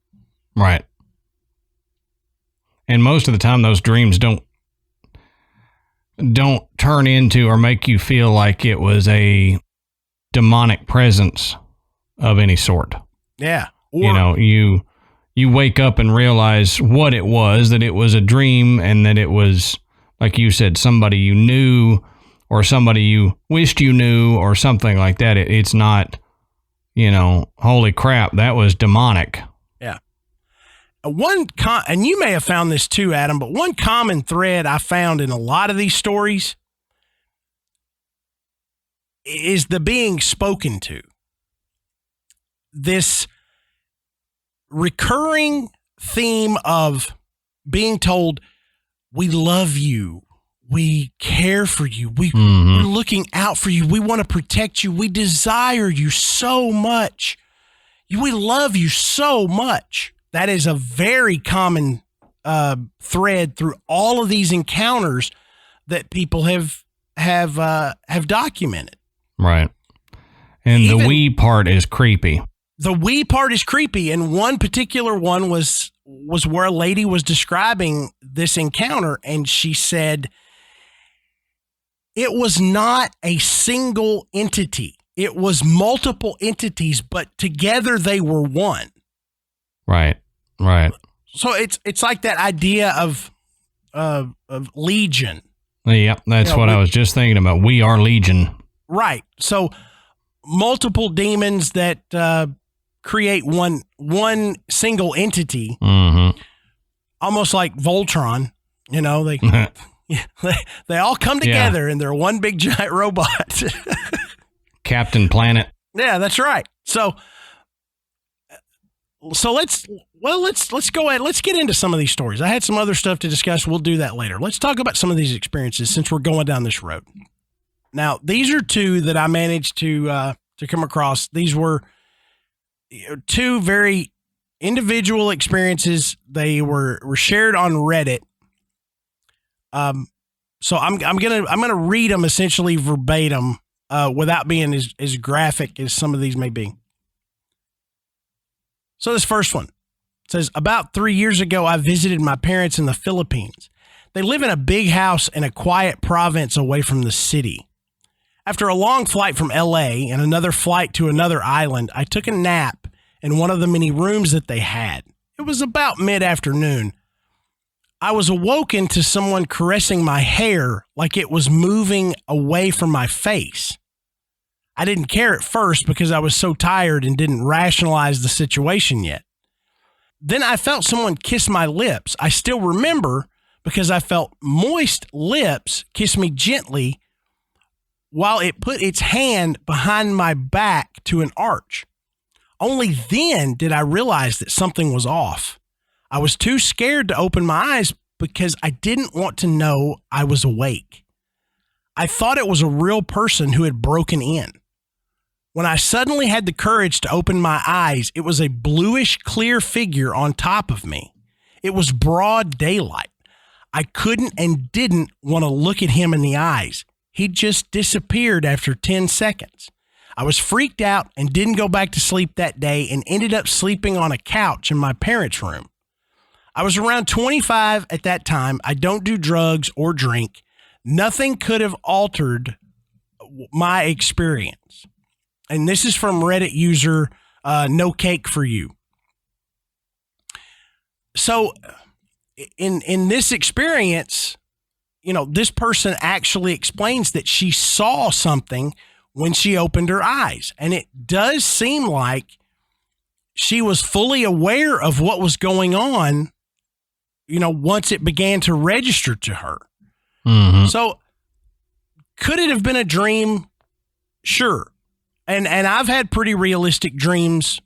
Right. And most of the time those dreams don't turn into or make you feel like it was a demonic presence of any sort. Yeah. Or, you wake up and realize what it was, that it was a dream, and that it was, like you said, somebody you knew or somebody you wished you knew or something like that. It's not, holy crap, that was demonic. Yeah. And you may have found this too, Adam, but one common thread I found in a lot of these stories is the being spoken to. This recurring theme of being told, we love you, we care for you, we're looking out for you, we want to protect you, we desire you so much, we love you so much. That is a very common thread through all of these encounters that people have documented. Right. And even the we part is creepy. The we part is creepy. And one particular one was where a lady was describing this encounter, and she said it was not a single entity. It was multiple entities, but together they were one. Right. Right. So it's like that idea of legion. Yeah, that's what I was just thinking about. We are legion. Right. So multiple demons that create one single entity, almost like Voltron. They all come together and they're one big giant robot. Captain Planet. Yeah, that's right. So let's go ahead. Let's get into some of these stories. I had some other stuff to discuss. We'll do that later. Let's talk about some of these experiences since we're going down this road. Now, these are two that I managed to come across. These were two very individual experiences. They were shared on Reddit. So I'm gonna read them essentially verbatim, without being as graphic as some of these may be. So this first one says, about 3 years ago, I visited my parents in the Philippines. They live in a big house in a quiet province away from the city. After a long flight from LA and another flight to another island, I took a nap in one of the many rooms that they had. It was about mid-afternoon. I was awoken to someone caressing my hair like it was moving away from my face. I didn't care at first because I was so tired and didn't rationalize the situation yet. Then I felt someone kiss my lips. I still remember because I felt moist lips kiss me gently while it put its hand behind my back to an arch. Only then did I realize that something was off. I was too scared to open my eyes because I didn't want to know I was awake. I thought it was a real person who had broken in. When I suddenly had the courage to open my eyes, it was a bluish clear figure on top of me. It was broad daylight. I couldn't and didn't want to look at him in the eyes. He just disappeared after 10 seconds. I was freaked out and didn't go back to sleep that day and ended up sleeping on a couch in my parents' room. I was around 25 at that time. I don't do drugs or drink. Nothing could have altered my experience. And this is from Reddit user No Cake for You. So in this experience, this person actually explains that she saw something when she opened her eyes. And it does seem like she was fully aware of what was going on, once it began to register to her. Mm-hmm. So could it have been a dream? Sure. And I've had pretty realistic dreams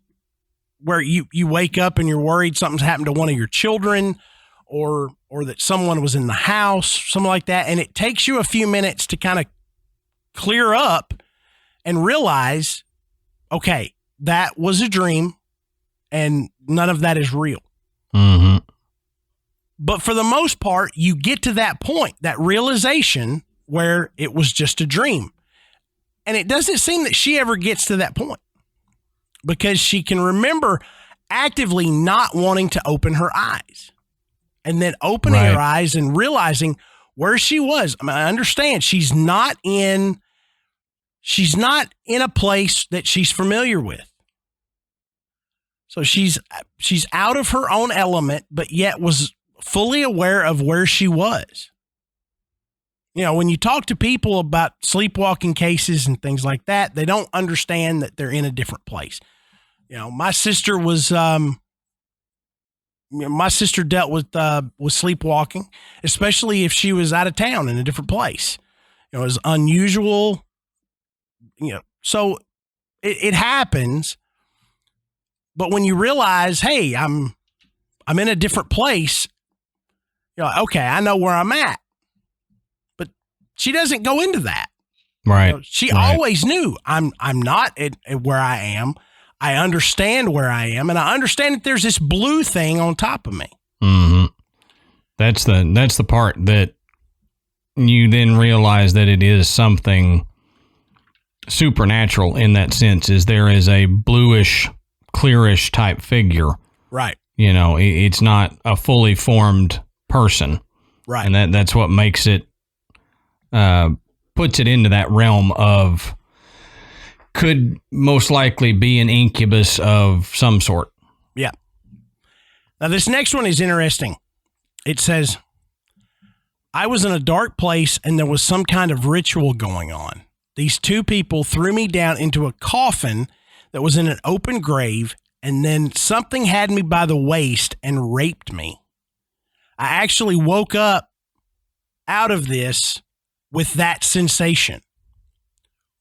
where you wake up and you're worried something's happened to one of your children or that someone was in the house, something like that. And it takes you a few minutes to kind of clear up and realize, okay, that was a dream and none of that is real. Mm-hmm. But for the most part, you get to that point, that realization where it was just a dream. And it doesn't seem that she ever gets to that point because she can remember actively not wanting to open her eyes and then opening her eyes and realizing where she was. I mean, I understand she's not in a place that she's familiar with. So she's out of her own element, but yet was fully aware of where she was. When you talk to people about sleepwalking cases and things like that, they don't understand that they're in a different place. My sister was, my sister dealt with sleepwalking, especially if she was out of town in a different place. It was unusual. So it happens. But when you realize, hey, I'm in a different place, you're like, okay, I know where I'm at. But she doesn't go into that. Right. She always knew I'm not at where I am. I understand where I am, and I understand that there's this blue thing on top of me. Mm-hmm. That's the part that you then realize that it is something supernatural in that sense. Is there is a bluish, clearish type figure. Right. It's not a fully formed person. Right. And that's what makes it, puts it into that realm of could most likely be an incubus of some sort. Yeah. Now, this next one is interesting. It says, I was in a dark place and there was some kind of ritual going on. These two people threw me down into a coffin that was in an open grave, and then something had me by the waist and raped me. I actually woke up out of this with that sensation.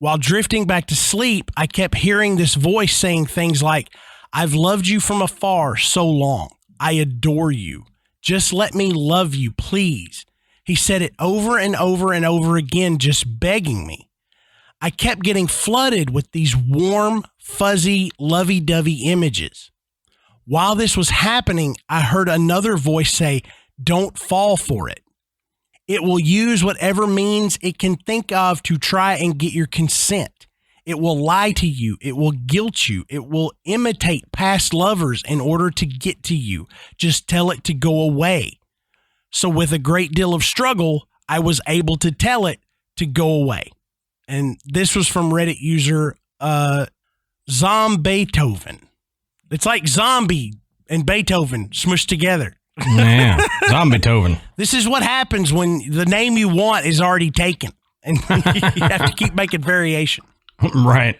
While drifting back to sleep, I kept hearing this voice saying things like, I've loved you from afar so long. I adore you. Just let me love you, please. He said it over and over and over again, just begging me. I kept getting flooded with these warm, fuzzy, lovey-dovey images. While this was happening, I heard another voice say, don't fall for it. It will use whatever means it can think of to try and get your consent. It will lie to you. It will guilt you. It will imitate past lovers in order to get to you. Just tell it to go away. So with a great deal of struggle, I was able to tell it to go away. And this was from Reddit user Beethoven. It's like zombie and Beethoven smushed together. Yeah, Zombie-toven. This is what happens when the name you want is already taken, and you have to keep making variation. Right.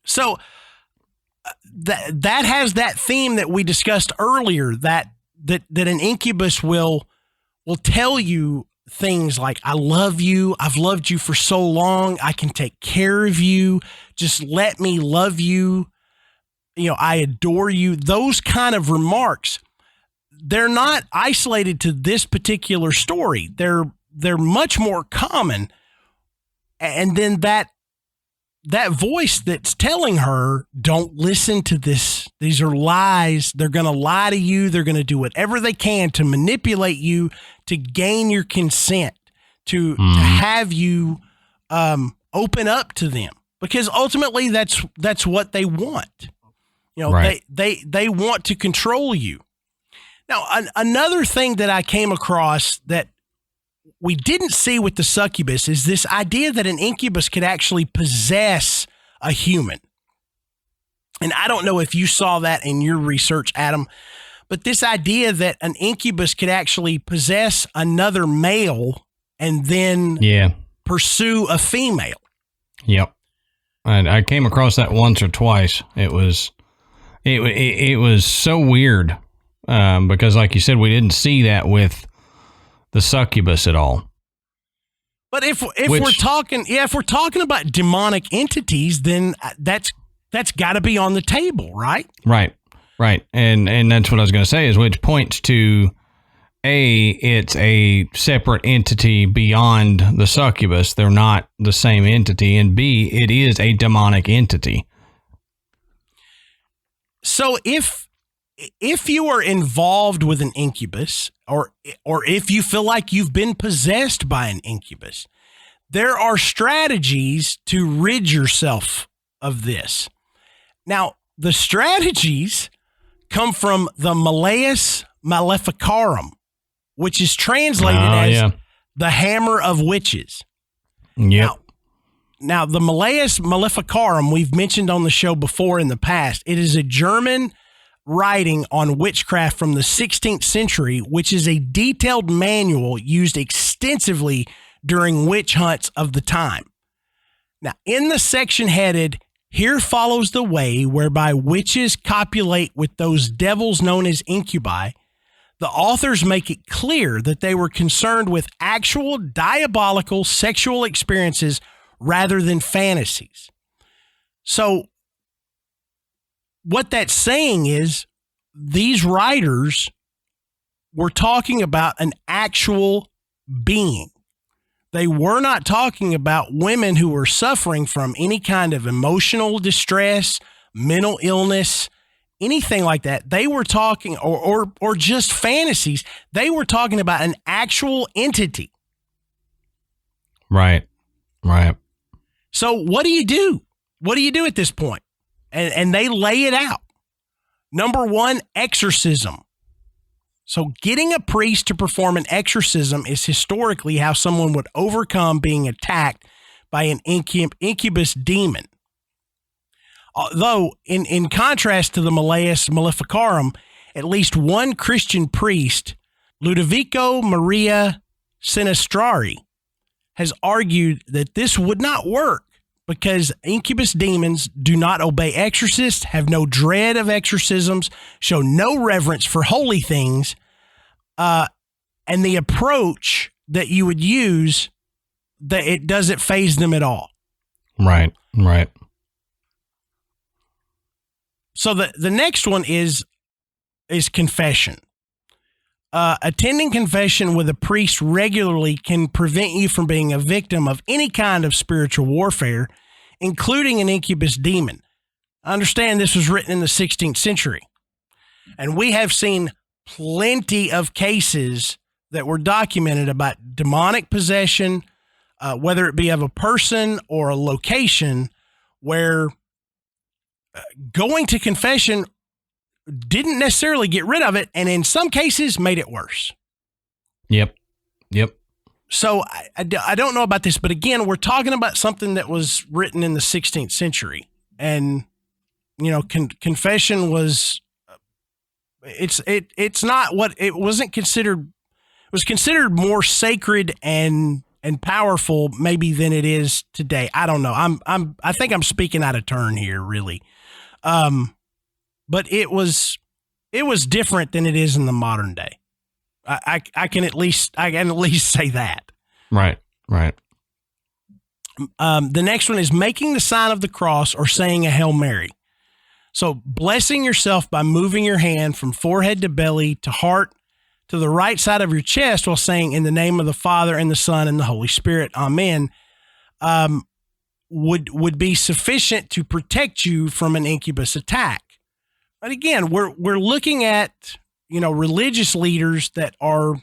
So that has that theme that we discussed earlier, that an incubus will tell you things like, I love you. I've loved you for so long. I can take care of you. Just let me love you. I adore you. Those kind of remarks, they're not isolated to this particular story. They're much more common. And then that voice that's telling her, don't listen to this. These are lies. They're going to lie to you. They're going to do whatever they can to manipulate you, to gain your consent, to have you open up to them, because ultimately that's what they want. Right. They want to control you. Now, another thing that I came across that we didn't see with the succubus is this idea that an incubus could actually possess a human. And I don't know if you saw that in your research, Adam, but this idea that an incubus could actually possess another male and then pursue a female. Yep. I came across that once or twice. It was so weird because, like you said, we didn't see that with the succubus at all. But if we're talking about demonic entities, then that's got to be on the table, right? Right. And that's what I was going to say, is which points to A, it's a separate entity beyond the succubus. They're not the same entity. And B, it is a demonic entity. So if you are involved with an incubus, or if you feel like you've been possessed by an incubus, there are strategies to rid yourself of this. Now, the strategies come from the Malleus Maleficarum, which is translated as the hammer of witches. Yep. Now, the Malleus Maleficarum, we've mentioned on the show before in the past. It is a German writing on witchcraft from the 16th century, which is a detailed manual used extensively during witch hunts of the time. Now, in the section headed, "Here follows the way whereby witches copulate with those devils known as incubi," the authors make it clear that they were concerned with actual diabolical sexual experiences rather than fantasies. So what that's saying is these writers were talking about an actual being. They were not talking about women who were suffering from any kind of emotional distress, mental illness, anything like that. They were talking, or just fantasies. They were talking about an actual entity. Right. So what do you do? What do you do at this point? And they lay it out. Number one, exorcism. So getting a priest to perform an exorcism is historically how someone would overcome being attacked by an incubus demon. Although, in contrast to the Malleus Maleficarum, at least one Christian priest, Ludovico Maria Sinistrari, has argued that this would not work because incubus demons do not obey exorcists, have no dread of exorcisms, show no reverence for holy things, and the approach that you would use, that it doesn't faze them at all. Right. So the next one is confession. Attending confession with a priest regularly can prevent you from being a victim of any kind of spiritual warfare, including an incubus demon. I understand this was written in the 16th century, and we have seen plenty of cases that were documented about demonic possession, whether it be of a person or a location, where going to confession didn't necessarily get rid of it, and in some cases made it worse. Yep. So I don't know about this, but again, we're talking about something that was written in the 16th century, and confession was it's not what it wasn't considered. It was considered more sacred and powerful maybe than it is today. I don't know. I think I'm speaking out of turn here, really. But it was different than it is in the modern day. I can at least say that. Right. The next one is making the sign of the cross or saying a Hail Mary. So blessing yourself by moving your hand from forehead to belly to heart to the right side of your chest while saying, "In the name of the Father and the Son and the Holy Spirit, Amen," would be sufficient to protect you from an incubus attack. But again, we're looking at, religious leaders that are,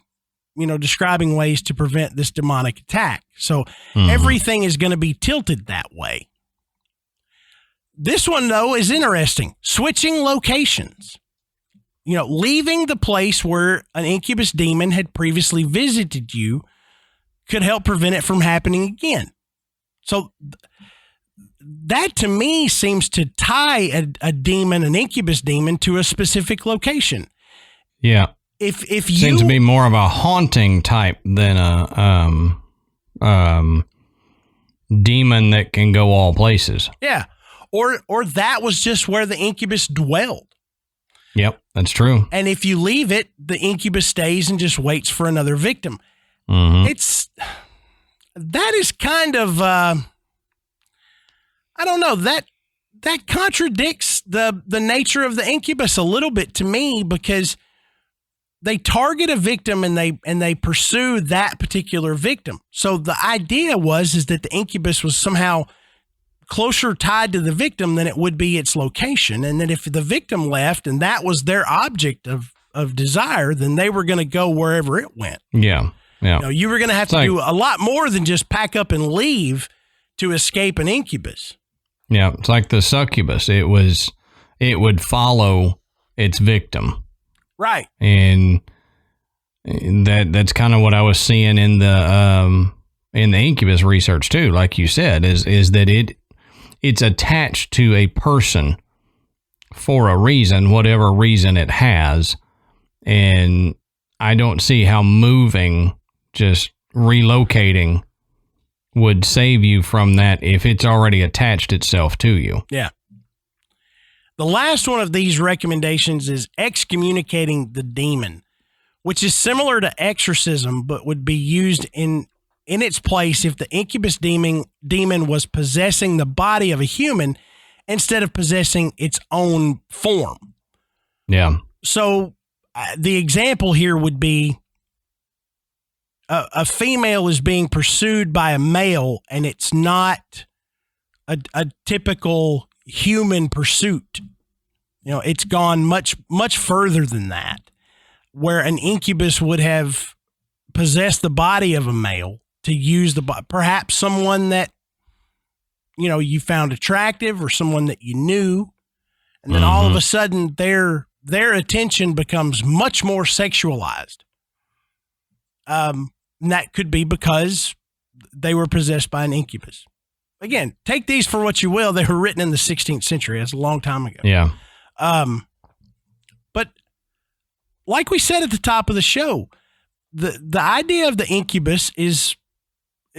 describing ways to prevent this demonic attack. So everything is going to be tilted that way. This one, though, is interesting. Switching locations. Leaving the place where an incubus demon had previously visited you could help prevent it from happening again. So that to me seems to tie a demon, an incubus demon, to a specific location. Yeah. If you seems to be more of a haunting type than a demon that can go all places. Yeah. Or that was just where the incubus dwelled. Yep, that's true. And if you leave it, the incubus stays and just waits for another victim. That is kind of, I don't know, that contradicts the nature of the incubus a little bit to me, because they target a victim and they pursue that particular victim. So the idea is that the incubus was somehow closer tied to the victim than it would be its location. And that if the victim left and that was their object of desire, then they were going to go wherever it went. Yeah. Yeah. You know, you were going to have to do a lot more than just pack up and leave to escape an incubus. Yeah. It's like the succubus. It would follow its victim. Right. And that's kind of what I was seeing in the incubus research too. Like you said, is that it's attached to a person for a reason, whatever reason it has. And I don't see how moving, just relocating, would save you from that if it's already attached itself to you. Yeah. The last one of these recommendations is Excommunicating the Demon, which is similar to Exorcism, but would be used in its place if the incubus demon was possessing the body of a human instead of possessing its own form. Yeah. So the example here would be a female is being pursued by a male, and it's not a typical human pursuit. You know, it's gone much, much further than that, where an incubus would have possessed the body of a male to use perhaps someone that, you know, you found attractive or someone that you knew. And then all of a sudden their attention becomes much more sexualized. And that could be because they were possessed by an incubus. Again, take these for what you will. They were written in the 16th century. That's a long time ago. Yeah. But like we said at the top of the show, the idea of the incubus is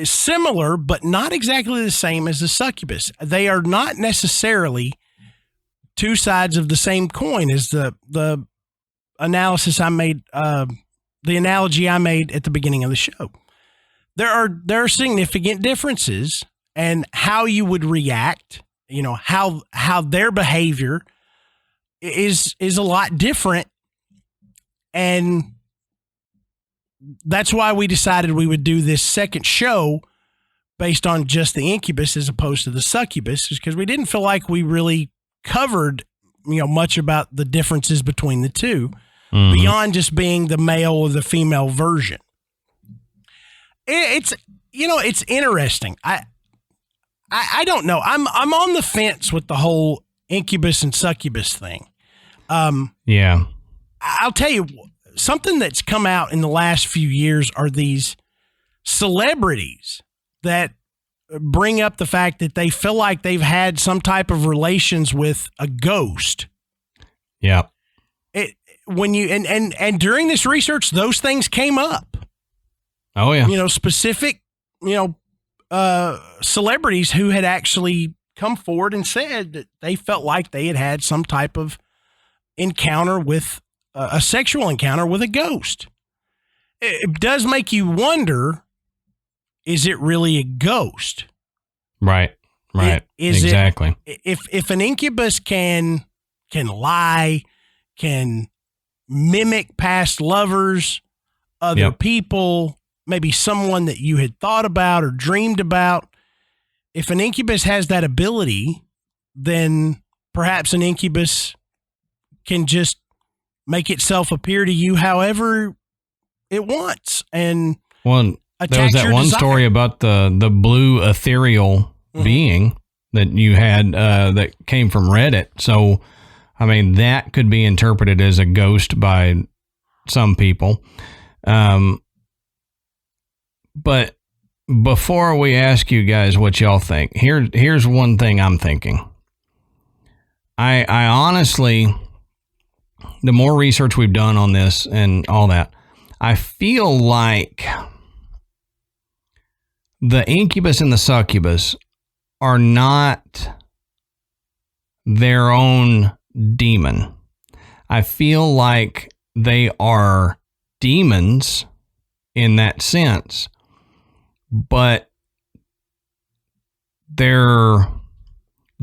similar, but not exactly the same as the succubus. They are not necessarily two sides of the same coin, as the analysis I made, the analogy I made at the beginning of the show. There are significant differences, and how you would react, you know, how their behavior is a lot different. And that's why we decided we would do this second show based on just the incubus as opposed to the succubus, is because we didn't feel like we really covered, you know, much about the differences between the two beyond just being the male or the female version. It's, you know, it's interesting. I don't know. I'm on the fence with the whole incubus and succubus thing. Yeah. I'll tell you, something that's come out in the last few years are these celebrities that bring up the fact that they feel like they've had some type of relations with a ghost. Yeah. When you and during this research, those things came up. Oh yeah. You know, specific, you know, celebrities who had actually come forward and said that they felt like they had some type of encounter with a sexual encounter with a ghost. It does make you wonder, is it really a ghost? Right. Exactly. If an incubus can lie, can mimic past lovers, other people, maybe someone that you had thought about or dreamed about, if an incubus has that ability, then perhaps an incubus can just make itself appear to you however it wants. And there was that one story about the blue ethereal being that you had that came from Reddit. So, I mean, that could be interpreted as a ghost by some people. But before we ask you guys what y'all think, here's one thing I'm thinking. I honestly, the more research we've done on this and all that, I feel like the Incubus and the Succubus are not their own demon. I feel like they are demons in that sense, but they're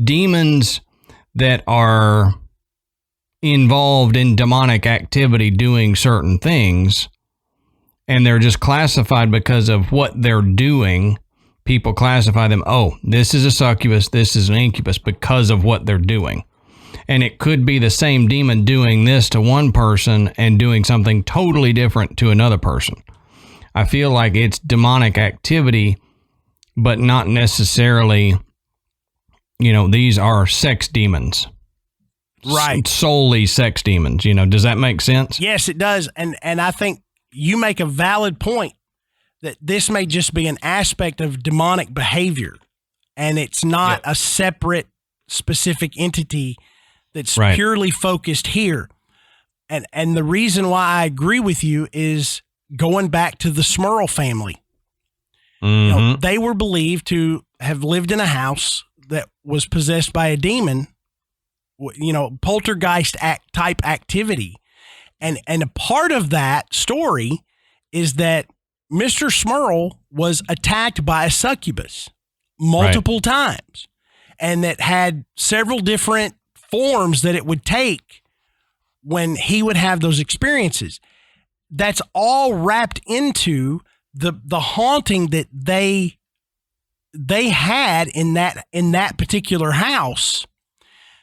demons that are involved in demonic activity doing certain things, and they're just classified because of what they're doing. People classify them, oh, this is a succubus, this is an incubus, because of what they're doing. And it could be the same demon doing this to one person and doing something totally different to another person. I feel like it's demonic activity, but not necessarily, these are sex demons. Right. Solely sex demons. Does that make sense? Yes, it does. And I think you make a valid point that this may just be an aspect of demonic behavior, and it's not a separate specific entity that's purely focused here. And the reason why I agree with you is going back to the Smurl family. Mm-hmm. They were believed to have lived in a house that was possessed by a demon, poltergeist type activity. And a part of that story is that Mr. Smurl was attacked by a succubus multiple times, and that had several different forms that it would take when he would have those experiences. That's all wrapped into the haunting that they had in that particular house.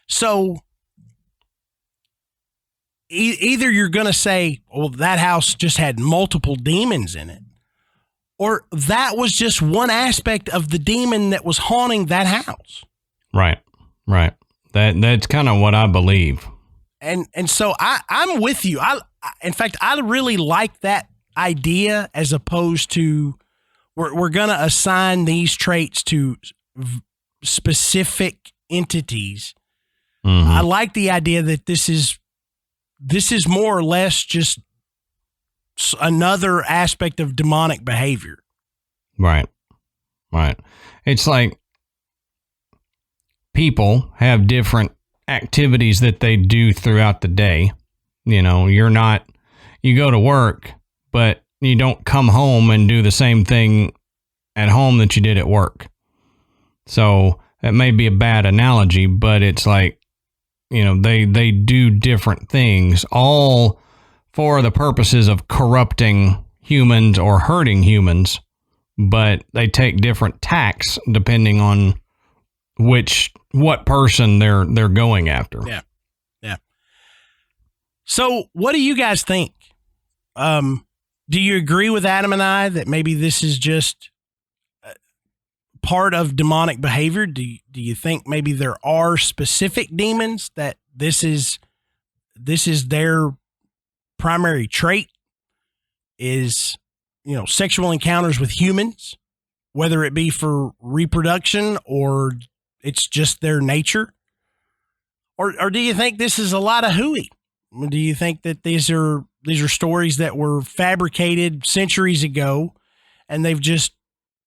So either you're going to say, well, that house just had multiple demons in it, or that was just one aspect of the demon that was haunting that house. Right. That's kind of what I believe. And so I'm with you. In fact, I really like that idea, as opposed to we're going to assign these traits to specific entities. Mm-hmm. I like the idea that this is more or less just another aspect of demonic behavior. Right. It's like people have different activities that they do throughout the day. You go to work, but you don't come home and do the same thing at home that you did at work. So that may be a bad analogy, but it's like, they do different things, all for the purposes of corrupting humans or hurting humans, but they take different tacks depending on what person they're going after. Yeah. So what do you guys think? Do you agree with Adam and I that maybe this is just part of demonic behavior? Do you think maybe there are specific demons that this is their primary trait, is, sexual encounters with humans, whether it be for reproduction or it's just their nature? Or do you think this is a lot of hooey? Do you think that these are stories that were fabricated centuries ago, and they've just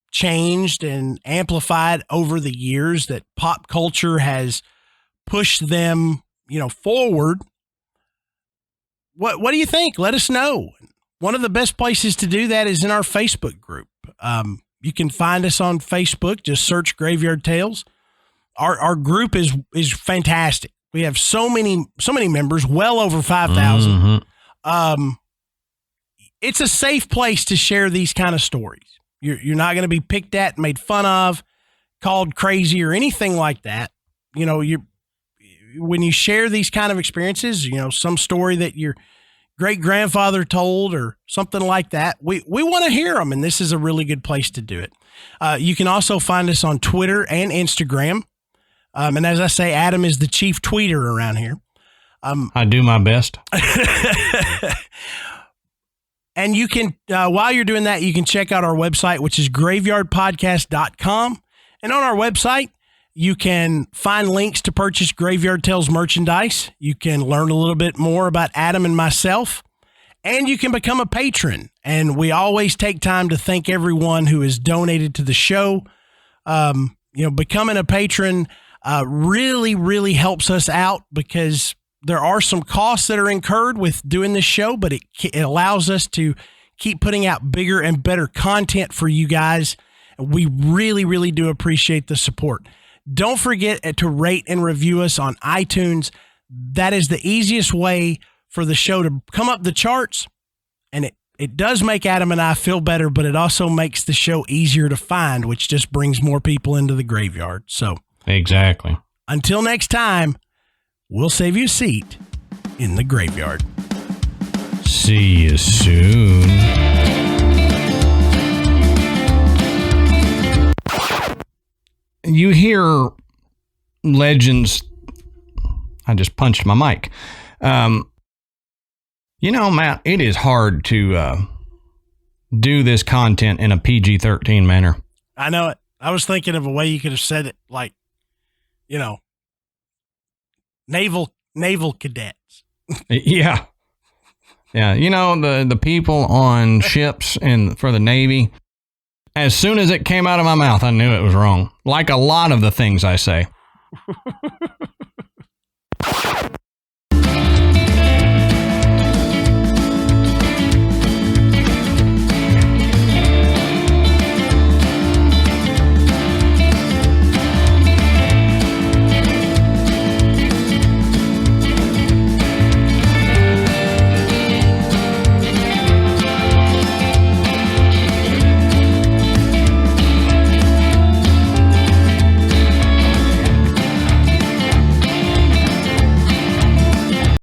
changed and amplified over the years, that pop culture has pushed them, forward? What do you think? Let us know. One of the best places to do that is in our Facebook group. You can find us on Facebook. Just search Graveyard Tales. Our group is fantastic. We have so many members, well over 5,000. Mm-hmm. It's a safe place to share these kind of stories. You're not going to be picked at, made fun of, called crazy, or anything like that. When you share these kind of experiences, some story that your great grandfather told or something like that, we want to hear them, and this is a really good place to do it. You can also find us on Twitter and Instagram. And as I say, Adam is the chief tweeter around here. I do my best. And you can, while you're doing that, you can check out our website, which is graveyardpodcast.com. And on our website, you can find links to purchase Graveyard Tales merchandise. You can learn a little bit more about Adam and myself. And you can become a patron. And we always take time to thank everyone who has donated to the show. Becoming a patron really, really helps us out because there are some costs that are incurred with doing this show, but it allows us to keep putting out bigger and better content for you guys. We really, really do appreciate the support. Don't forget to rate and review us on iTunes. That is the easiest way for the show to come up the charts. And it does make Adam and I feel better, but it also makes the show easier to find, which just brings more people into the graveyard. So exactly. Until next time, we'll save you a seat in the graveyard. See you soon. You hear legends. I just punched my mic. Matt, it is hard to do this content in a PG-13 manner. I know it. I was thinking of a way you could have said it, like, naval cadets. Yeah. Yeah. The people on ships for the Navy, as soon as it came out of my mouth, I knew it was wrong. Like a lot of the things I say.